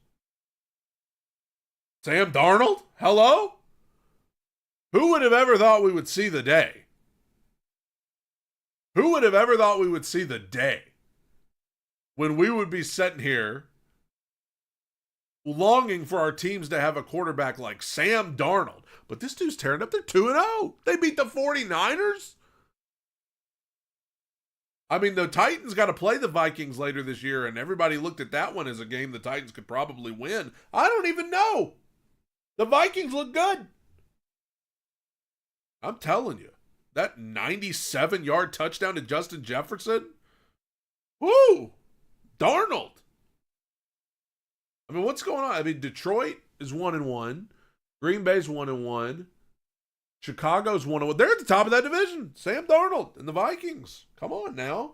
Sam Darnold? Hello? Who would have ever thought we would see the day? Who would have ever thought we would see the day when we would be sitting here longing for our teams to have a quarterback like Sam Darnold? But this dude's tearing up. They're 2-0. They beat the 49ers? I mean, the Titans got to play the Vikings later this year, and everybody looked at that one as a game the Titans could probably win. I don't even know. The Vikings look good. I'm telling you. That 97-yard touchdown to Justin Jefferson? Woo! Darnold. I mean, what's going on? I mean, Detroit is 1-1. Green Bay's 1-1. Chicago's 1-1. They're at the top of that division. Sam Darnold and the Vikings. Come on now.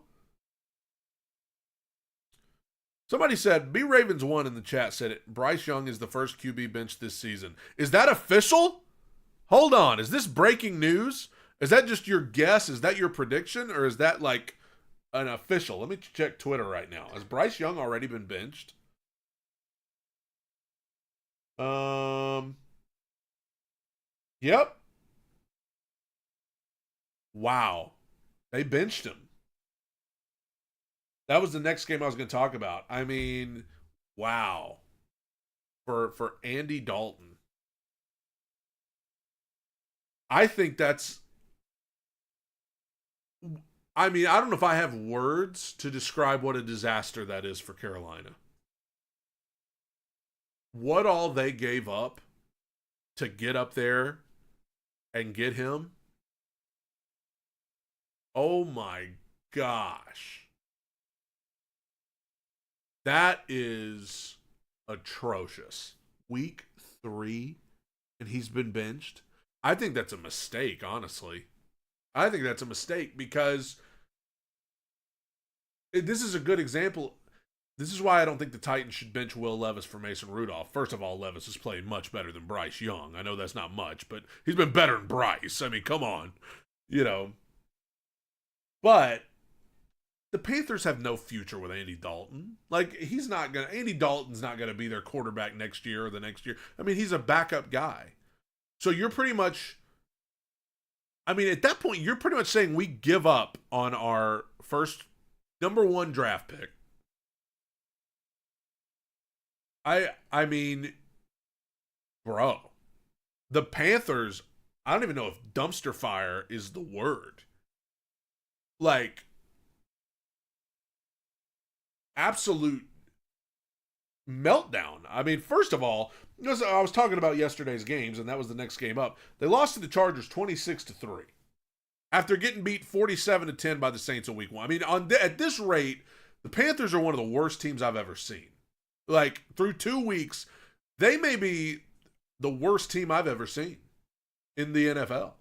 Somebody said, B Ravens 1 in the chat said it. Bryce Young is the first QB bench this season. Is that official? Hold on. Is this breaking news? Is that just your guess? Is that your prediction? Or is that like an official? Let me check Twitter right now. Has Bryce Young already been benched? Yep. Wow. They benched him. That was the next game I was going to talk about. I mean, wow. For Andy Dalton. I think that's... I mean, I don't know if I have words to describe what a disaster that is for Carolina. What all they gave up to get up there and get him. Oh my gosh. That is atrocious. Week 3 and he's been benched. I think that's a mistake, honestly. I think that's a mistake because this is a good example. This is why I don't think the Titans should bench Will Levis for Mason Rudolph. First of all, Levis has played much better than Bryce Young. I know that's not much, but he's been better than Bryce. I mean, come on. You know. But the Panthers have no future with Andy Dalton. Like, Andy Dalton's not going to be their quarterback next year or the next year. I mean, he's a backup guy. So you're pretty much, I mean, at that point, you're pretty much saying we give up on our first number 1 draft pick. I mean, bro, the Panthers, I don't even know if dumpster fire is the word. Like, absolute meltdown. I mean, first of all, because I was talking about yesterday's games, and that was the next game up. They lost to the Chargers 26-3 after getting beat 47-10 by the Saints in week 1. I mean, at this rate, the Panthers are one of the worst teams I've ever seen. Like, through 2 weeks, they may be the worst team I've ever seen in the NFL.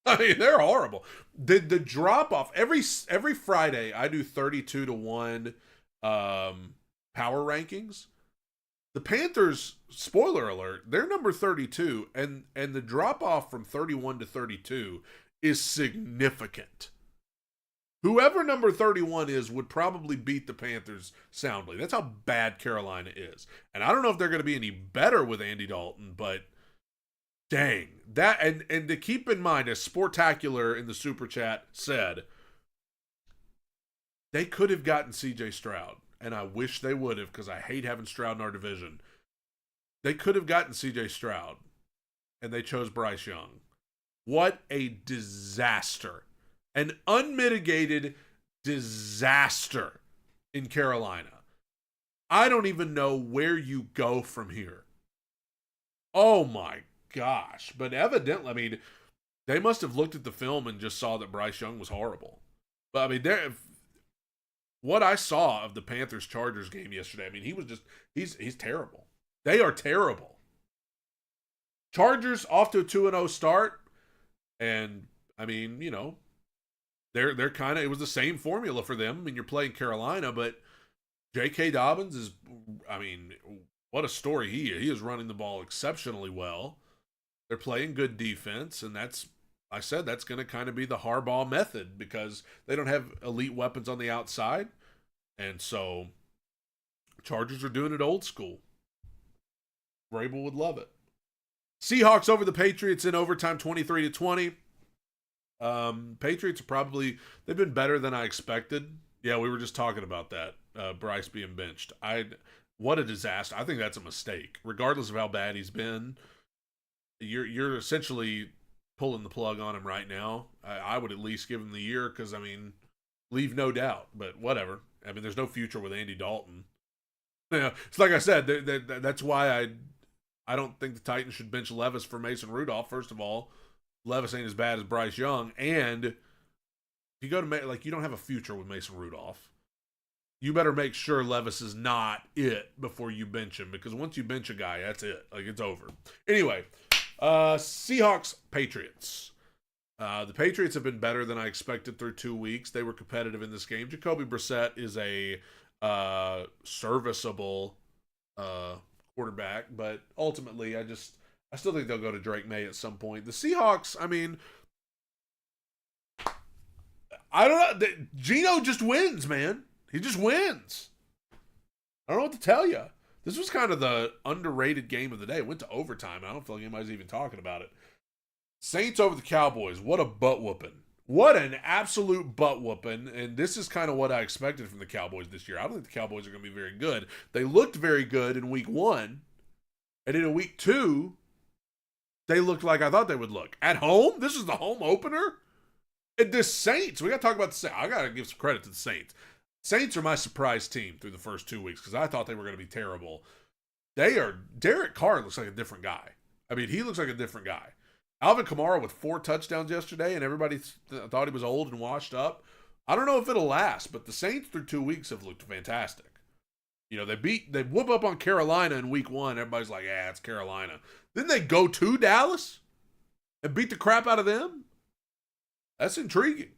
I mean, they're horrible. The drop off every Friday, I do 32-1 power rankings. The Panthers, spoiler alert, they're number 32, and the drop off from 31 to 32 is significant. Whoever number 31 is would probably beat the Panthers soundly. That's how bad Carolina is. And I don't know if they're going to be any better with Andy Dalton, but dang. That and to keep in mind, as Sportacular in the Super Chat said, they could have gotten CJ Stroud. And I wish they would have, because I hate having Stroud in our division. They could have gotten CJ Stroud, and they chose Bryce Young. What a disaster. An unmitigated disaster in Carolina. I don't even know where you go from here. Oh my gosh. But evidently, I mean, they must have looked at the film and just saw that Bryce Young was horrible. But I mean, what I saw of the Panthers-Chargers game yesterday, I mean, he's terrible. They are terrible. Chargers off to a 2-0 start. And, I mean, you know, they're kind of, it was the same formula for them. I mean, you're playing Carolina, but J.K. Dobbins is, I mean, what a story he is. He is running the ball exceptionally well. They're playing good defense, and that's going to kind of be the Harbaugh method because they don't have elite weapons on the outside. And so Chargers are doing it old school. Vrabel would love it. Seahawks over the Patriots in overtime, 23-20. Patriots are they've been better than I expected. Yeah, we were just talking about that. Bryce being benched. What a disaster. I think that's a mistake. Regardless of how bad he's been, you're essentially pulling the plug on him right now. I would at least give him the year because, I mean, leave no doubt. But whatever. I mean, there's no future with Andy Dalton. You know, it's like I said, that's why I don't think the Titans should bench Levis for Mason Rudolph. First of all, Levis ain't as bad as Bryce Young. And if you go to, you don't have a future with Mason Rudolph. You better make sure Levis is not it before you bench him. Because once you bench a guy, that's it. It's over. Anyway, Seahawks, Patriots. The Patriots have been better than I expected through 2 weeks. They were competitive in this game. Jacoby Brissett is a serviceable quarterback, but ultimately I still think they'll go to Drake May at some point. The Seahawks, I mean, I don't know. Geno just wins, man. He just wins. I don't know what to tell you. This was kind of the underrated game of the day. It went to overtime. I don't feel like anybody's even talking about it. Saints over the Cowboys. What a butt whooping. What an absolute butt whooping. And this is kind of what I expected from the Cowboys this year. I don't think the Cowboys are going to be very good. They looked very good in week 1. And in week 2, they looked like I thought they would look. At home? This is the home opener? And the Saints. We got to talk about the Saints. I got to give some credit to the Saints. Saints are my surprise team through the first 2 weeks because I thought they were going to be terrible. Derek Carr looks like a different guy. I mean, he looks like a different guy. Alvin Kamara with 4 touchdowns yesterday, and everybody thought he was old and washed up. I don't know if it'll last, but the Saints through 2 weeks have looked fantastic. You know, they whoop up on Carolina in week 1. Everybody's like, yeah, it's Carolina. Then they go to Dallas and beat the crap out of them. That's intriguing.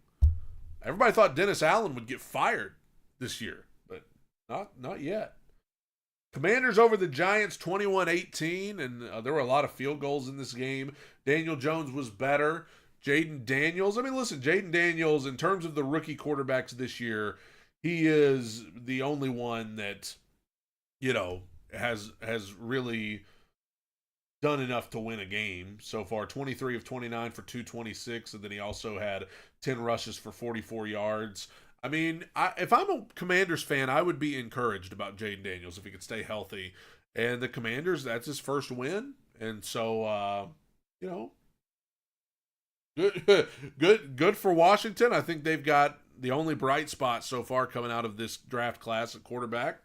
Everybody thought Dennis Allen would get fired this year, but not yet. Commanders over the Giants 21-18, and there were a lot of field goals in this game. Daniel Jones was better. Jaden Daniels, I mean, listen, Jaden Daniels, in terms of the rookie quarterbacks this year, he is the only one that, you know, has really done enough to win a game so far. 23 of 29 for 226, and then he also had 10 rushes for 44 yards. I mean, if I'm a Commanders fan, I would be encouraged about Jaden Daniels if he could stay healthy. And the Commanders, that's his first win. And so, you know, good for Washington. I think they've got the only bright spot so far coming out of this draft class at quarterback.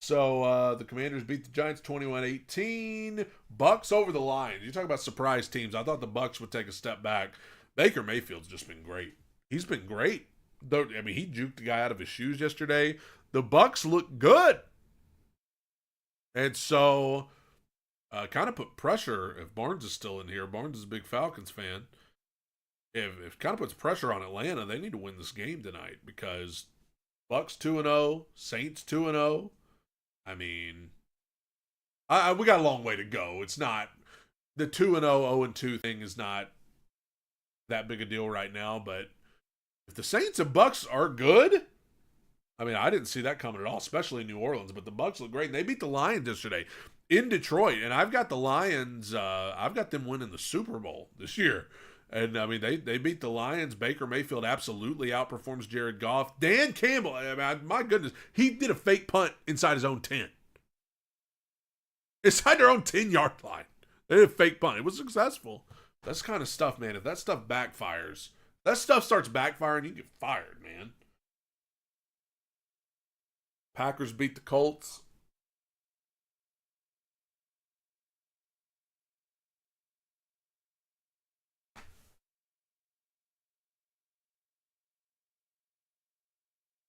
So the Commanders beat the Giants 21-18. Bucks over the Lions. You talk about surprise teams. I thought the Bucks would take a step back. Baker Mayfield's just been great. He's been great. I mean, he juked the guy out of his shoes yesterday. The Bucks look good. And so, kind of put pressure, if Barnes is still in here. Barnes is a big Falcons fan. If kind of puts pressure on Atlanta, they need to win this game tonight because Bucks 2-0, Saints 2-0. I mean, we got a long way to go. It's not, the 2-0, 0-2 thing is not that big a deal right now, but if the Saints and Bucks are good, I mean, I didn't see that coming at all, especially in New Orleans, but the Bucks look great. And they beat the Lions yesterday in Detroit, and I've got the Lions, I've got them winning the Super Bowl this year. And, I mean, they beat the Lions. Baker Mayfield absolutely outperforms Jared Goff. Dan Campbell, I mean, my goodness, he did a fake punt inside his own 10. Inside their own 10-yard line. They did a fake punt. It was successful. That's kind of stuff, man. If that stuff backfires, that stuff starts backfiring, you get fired, man. Packers beat the Colts.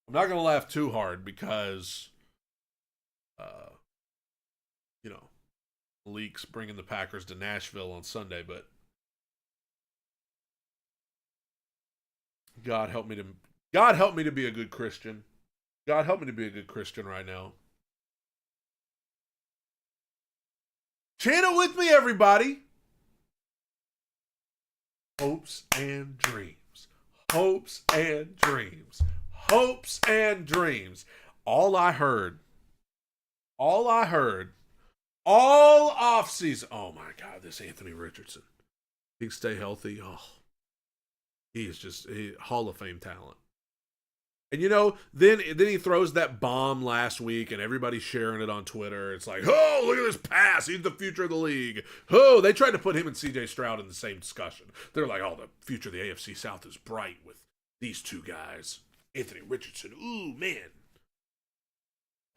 I'm not going to laugh too hard because, you know, Malik's bringing the Packers to Nashville on Sunday, but God help me to be a good Christian. God help me to be a good Christian right now. Chant it with me, everybody. Hopes and dreams. Hopes and dreams. Hopes and dreams. All I heard all offseason. Oh my God, this Anthony Richardson. He can stay healthy. Oh, he is just a Hall of Fame talent. And you know, then he throws that bomb last week and everybody's sharing it on Twitter. It's like, oh, look at this pass. He's the future of the league. Oh, they tried to put him and CJ Stroud in the same discussion. They're like, oh, the future of the AFC South is bright with these two guys. Anthony Richardson, ooh, man.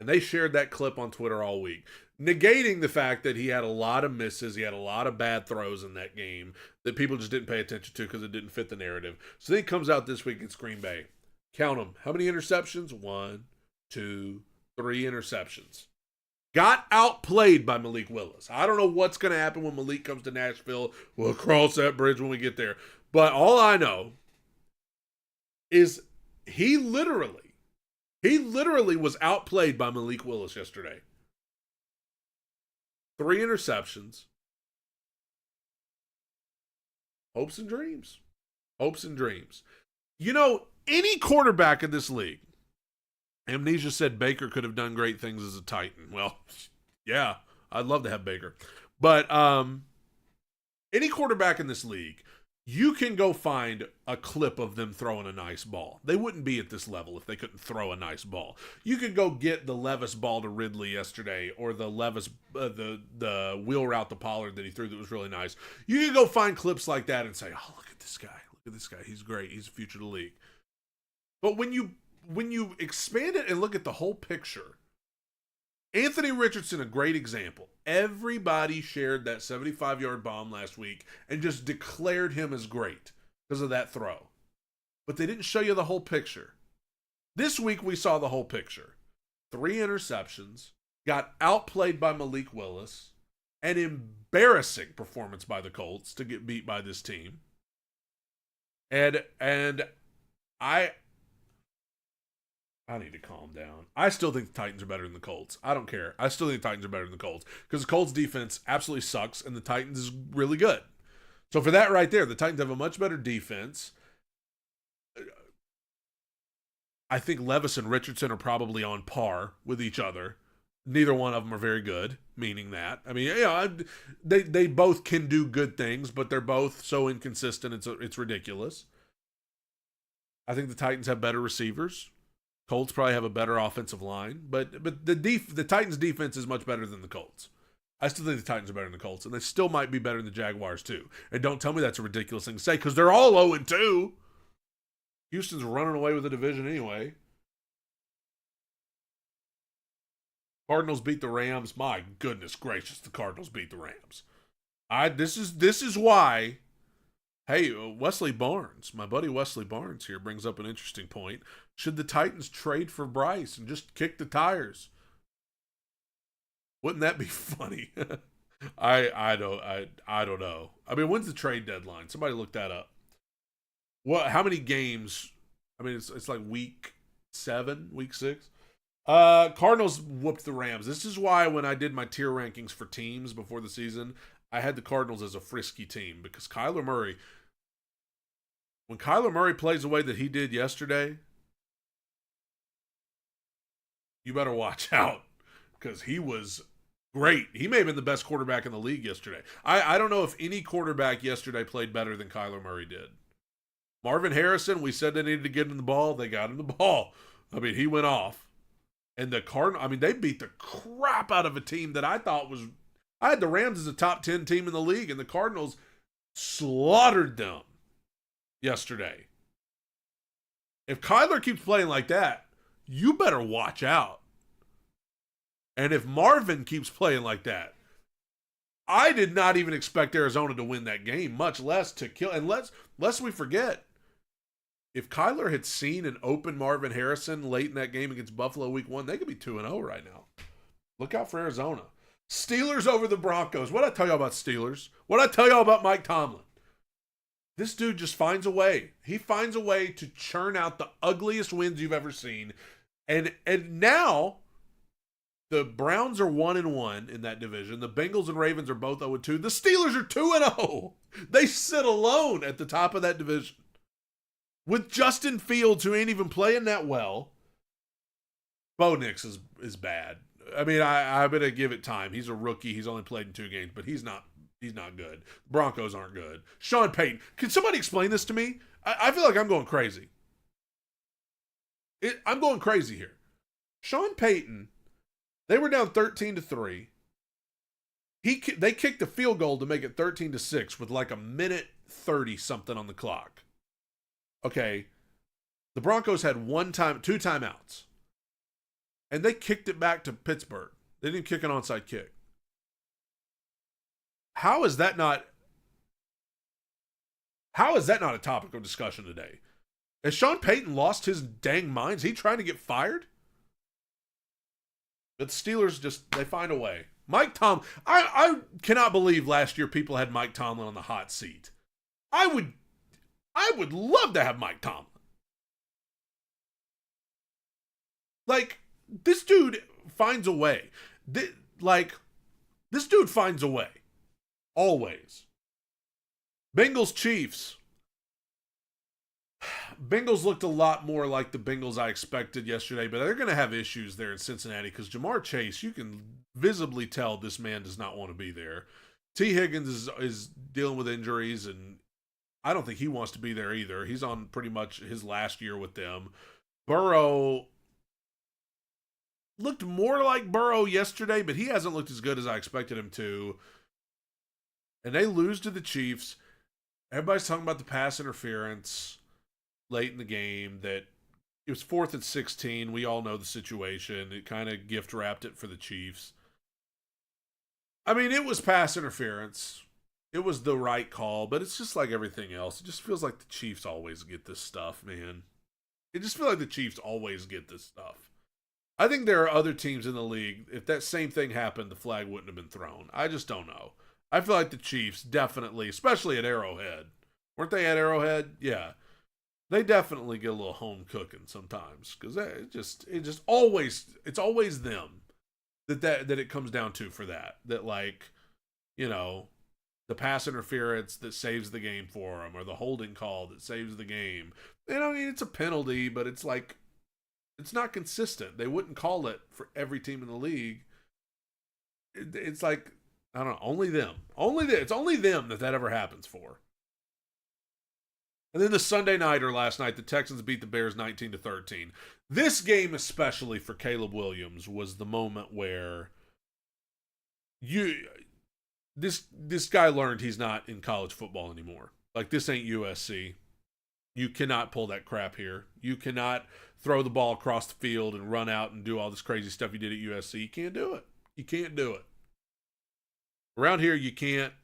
And they shared that clip on Twitter all week, negating the fact that he had a lot of misses. He had a lot of bad throws in that game that people just didn't pay attention to because it didn't fit the narrative. So then he comes out this week against Green Bay. Count them. How many interceptions? 1, 2, 3 interceptions. Got outplayed by Malik Willis. I don't know what's going to happen when Malik comes to Nashville. We'll cross that bridge when we get there. But all I know is he literally was outplayed by Malik Willis yesterday. 3 interceptions. Hopes and dreams. Hopes and dreams. You know, any quarterback in this league, Amnesia said Baker could have done great things as a Titan. Well, yeah, I'd love to have Baker. But any quarterback in this league, you can go find a clip of them throwing a nice ball. They wouldn't be at this level if they couldn't throw a nice ball. You could go get the Levis ball to Ridley yesterday, or the Levis, the wheel route to Pollard that he threw that was really nice. You can go find clips like that and say, oh, look at this guy. Look at this guy. He's great. He's the future of the league. But when you expand it and look at the whole picture, Anthony Richardson, a great example. Everybody shared that 75-yard bomb last week and just declared him as great because of that throw. But they didn't show you the whole picture. This week we saw the whole picture. 3 interceptions, got outplayed by Malik Willis, an embarrassing performance by the Colts to get beat by this team. And I need to calm down. I still think the Titans are better than the Colts. I don't care. I still think the Titans are better than the Colts because the Colts defense absolutely sucks and the Titans is really good. So for that right there, the Titans have a much better defense. I think Levis and Richardson are probably on par with each other. Neither one of them are very good, meaning that. I mean, you know, they both can do good things, but they're both so inconsistent, it's ridiculous. I think the Titans have better receivers. Colts probably have a better offensive line, but the Titans' defense is much better than the Colts. I still think the Titans are better than the Colts, and they still might be better than the Jaguars too. And don't tell me that's a ridiculous thing to say because they're all 0-2. Houston's running away with the division anyway. Cardinals beat the Rams. My goodness gracious, the Cardinals beat the Rams. This is why. Hey, Wesley Barnes, my buddy Wesley Barnes here brings up an interesting point. Should the Titans trade for Bryce and just kick the tires? Wouldn't that be funny? I don't know. I mean, when's the trade deadline? Somebody look that up. How many games? I mean, it's like week 7, week 6. Cardinals whooped the Rams. This is why when I did my tier rankings for teams before the season, I had the Cardinals as a frisky team because Kyler Murray. When Kyler Murray plays the way that he did yesterday, you better watch out because he was great. He may have been the best quarterback in the league yesterday. I don't know if any quarterback yesterday played better than Kyler Murray did. Marvin Harrison, we said they needed to get him the ball. They got him the ball. I mean, he went off. And the Cardinals, I mean, they beat the crap out of a team that I thought was, I had the Rams as a top 10 team in the league, and the Cardinals slaughtered them yesterday. If Kyler keeps playing like that, you better watch out. And if Marvin keeps playing like that, I did not even expect Arizona to win that game, much less to kill. And lest we forget, if Kyler had seen an open Marvin Harrison late in that game against Buffalo week 1, they could be 2-0 right now. Look out for Arizona. Steelers over the Broncos. What'd I tell y'all about Steelers? What'd I tell y'all about Mike Tomlin? This dude just finds a way. He finds a way to churn out the ugliest wins you've ever seen. And now the Browns are 1-1 in that division. The Bengals and Ravens are both 0-2. The Steelers are 2-0. They sit alone at the top of that division. With Justin Fields, who ain't even playing that well. Bo Nix is bad. I mean, I'm going to give it time. He's a rookie. He's only played in 2 games, but he's not good. Broncos aren't good. Sean Payton. Can somebody explain this to me? I feel like I'm going crazy. I'm going crazy here. Sean Payton, they were down 13-3. They kicked a field goal to make it 13-6 with like a minute 30 something on the clock. Okay. The Broncos had 2 timeouts. And they kicked it back to Pittsburgh. They didn't kick an onside kick. How is that not a topic of discussion today? Has Sean Payton lost his dang mind? Is he trying to get fired? But the Steelers they find a way. Mike Tomlin, I cannot believe last year people had Mike Tomlin on the hot seat. I would love to have Mike Tomlin. Like, this dude finds a way. This dude finds a way. Always. Bengals Chiefs. Bengals looked a lot more like the Bengals I expected yesterday, but they're going to have issues there in Cincinnati because Jamar Chase, you can visibly tell this man does not want to be there. T. Higgins is dealing with injuries, and I don't think he wants to be there either. He's on pretty much his last year with them. Burrow looked more like Burrow yesterday, but he hasn't looked as good as I expected him to. And they lose to the Chiefs. Everybody's talking about the pass interference late in the game, that it was 4th and 16. We all know the situation. It kind of gift wrapped it for the Chiefs. I mean, it was pass interference. It was the right call, but it's just like everything else. It just feels like the Chiefs always get this stuff, man. It just feels like the Chiefs always get this stuff. I think there are other teams in the league, if that same thing happened, the flag wouldn't have been thrown. I just don't know. I feel like the Chiefs definitely, especially at Arrowhead. Weren't they at Arrowhead? Yeah. They definitely get a little home cooking sometimes, because it's always them that it comes down to for that. That, like, you know, the pass interference that saves the game for them, or the holding call that saves the game. And I mean, it's a penalty, but it's like, it's not consistent. They wouldn't call it for every team in the league. It's like, I don't know, only them. It's only them that ever happens for. And then the Sunday nighter last night, the Texans beat the Bears 19-13. This game, especially for Caleb Williams, was the moment where this guy learned he's not in college football anymore. Like, this ain't USC. You cannot pull that crap here. You cannot throw the ball across the field and run out and do all this crazy stuff you did at USC. You can't do it. You can't do it. Around here, you can't.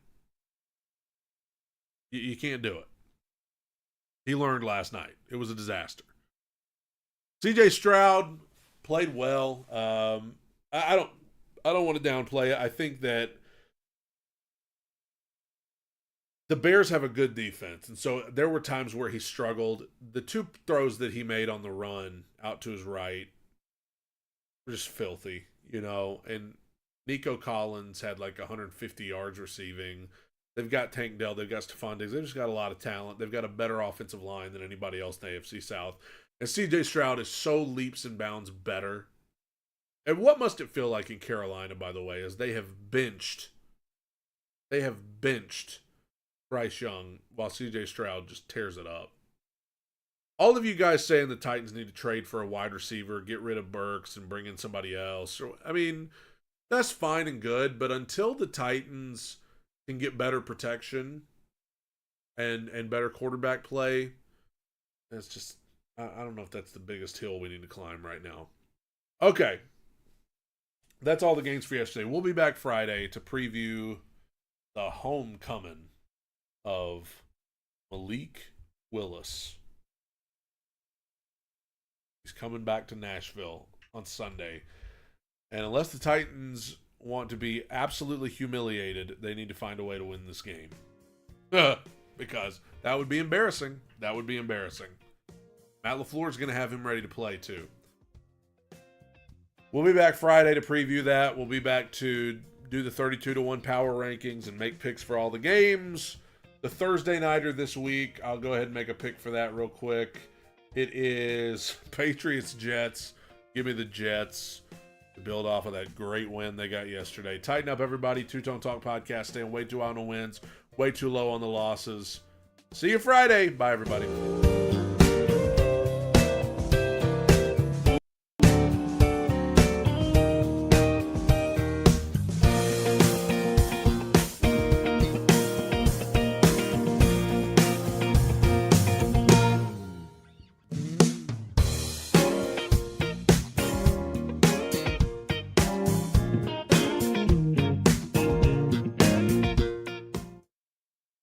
You can't do it. He learned last night. It was a disaster. CJ Stroud played well. I don't want to downplay it. I think that the Bears have a good defense, and so there were times where he struggled. The 2 throws that he made on the run out to his right were just filthy, you know. And Nico Collins had like 150 yards receiving. They've got Tank Dell. They've got Stephon Diggs. They've just got a lot of talent. They've got a better offensive line than anybody else in the AFC South. And C.J. Stroud is so leaps and bounds better. And what must it feel like in Carolina, by the way, is they have benched Bryce Young while C.J. Stroud just tears it up. All of you guys saying the Titans need to trade for a wide receiver, get rid of Burks, and bring in somebody else. I mean, that's fine and good, but until the Titans can get better protection, and better quarterback play. It's just, I don't know if that's the biggest hill we need to climb right now. Okay. That's all the games for yesterday. We'll be back Friday to preview the homecoming of Malik Willis. He's coming back to Nashville on Sunday. And unless the Titans want to be absolutely humiliated, they need to find a way to win this game. Because that would be embarrassing. That would be embarrassing. Matt LaFleur is going to have him ready to play too. We'll be back Friday to preview that. We'll be back to do the 32-1 power rankings and make picks for all the games. The Thursday nighter this week, I'll go ahead and make a pick for that real quick. It is Patriots-Jets. Give me the Jets to build off of that great win they got yesterday. Tighten up, everybody. Two-Tone Talk Podcast. Staying way too high on the wins, way too low on the losses. See you Friday. Bye, everybody.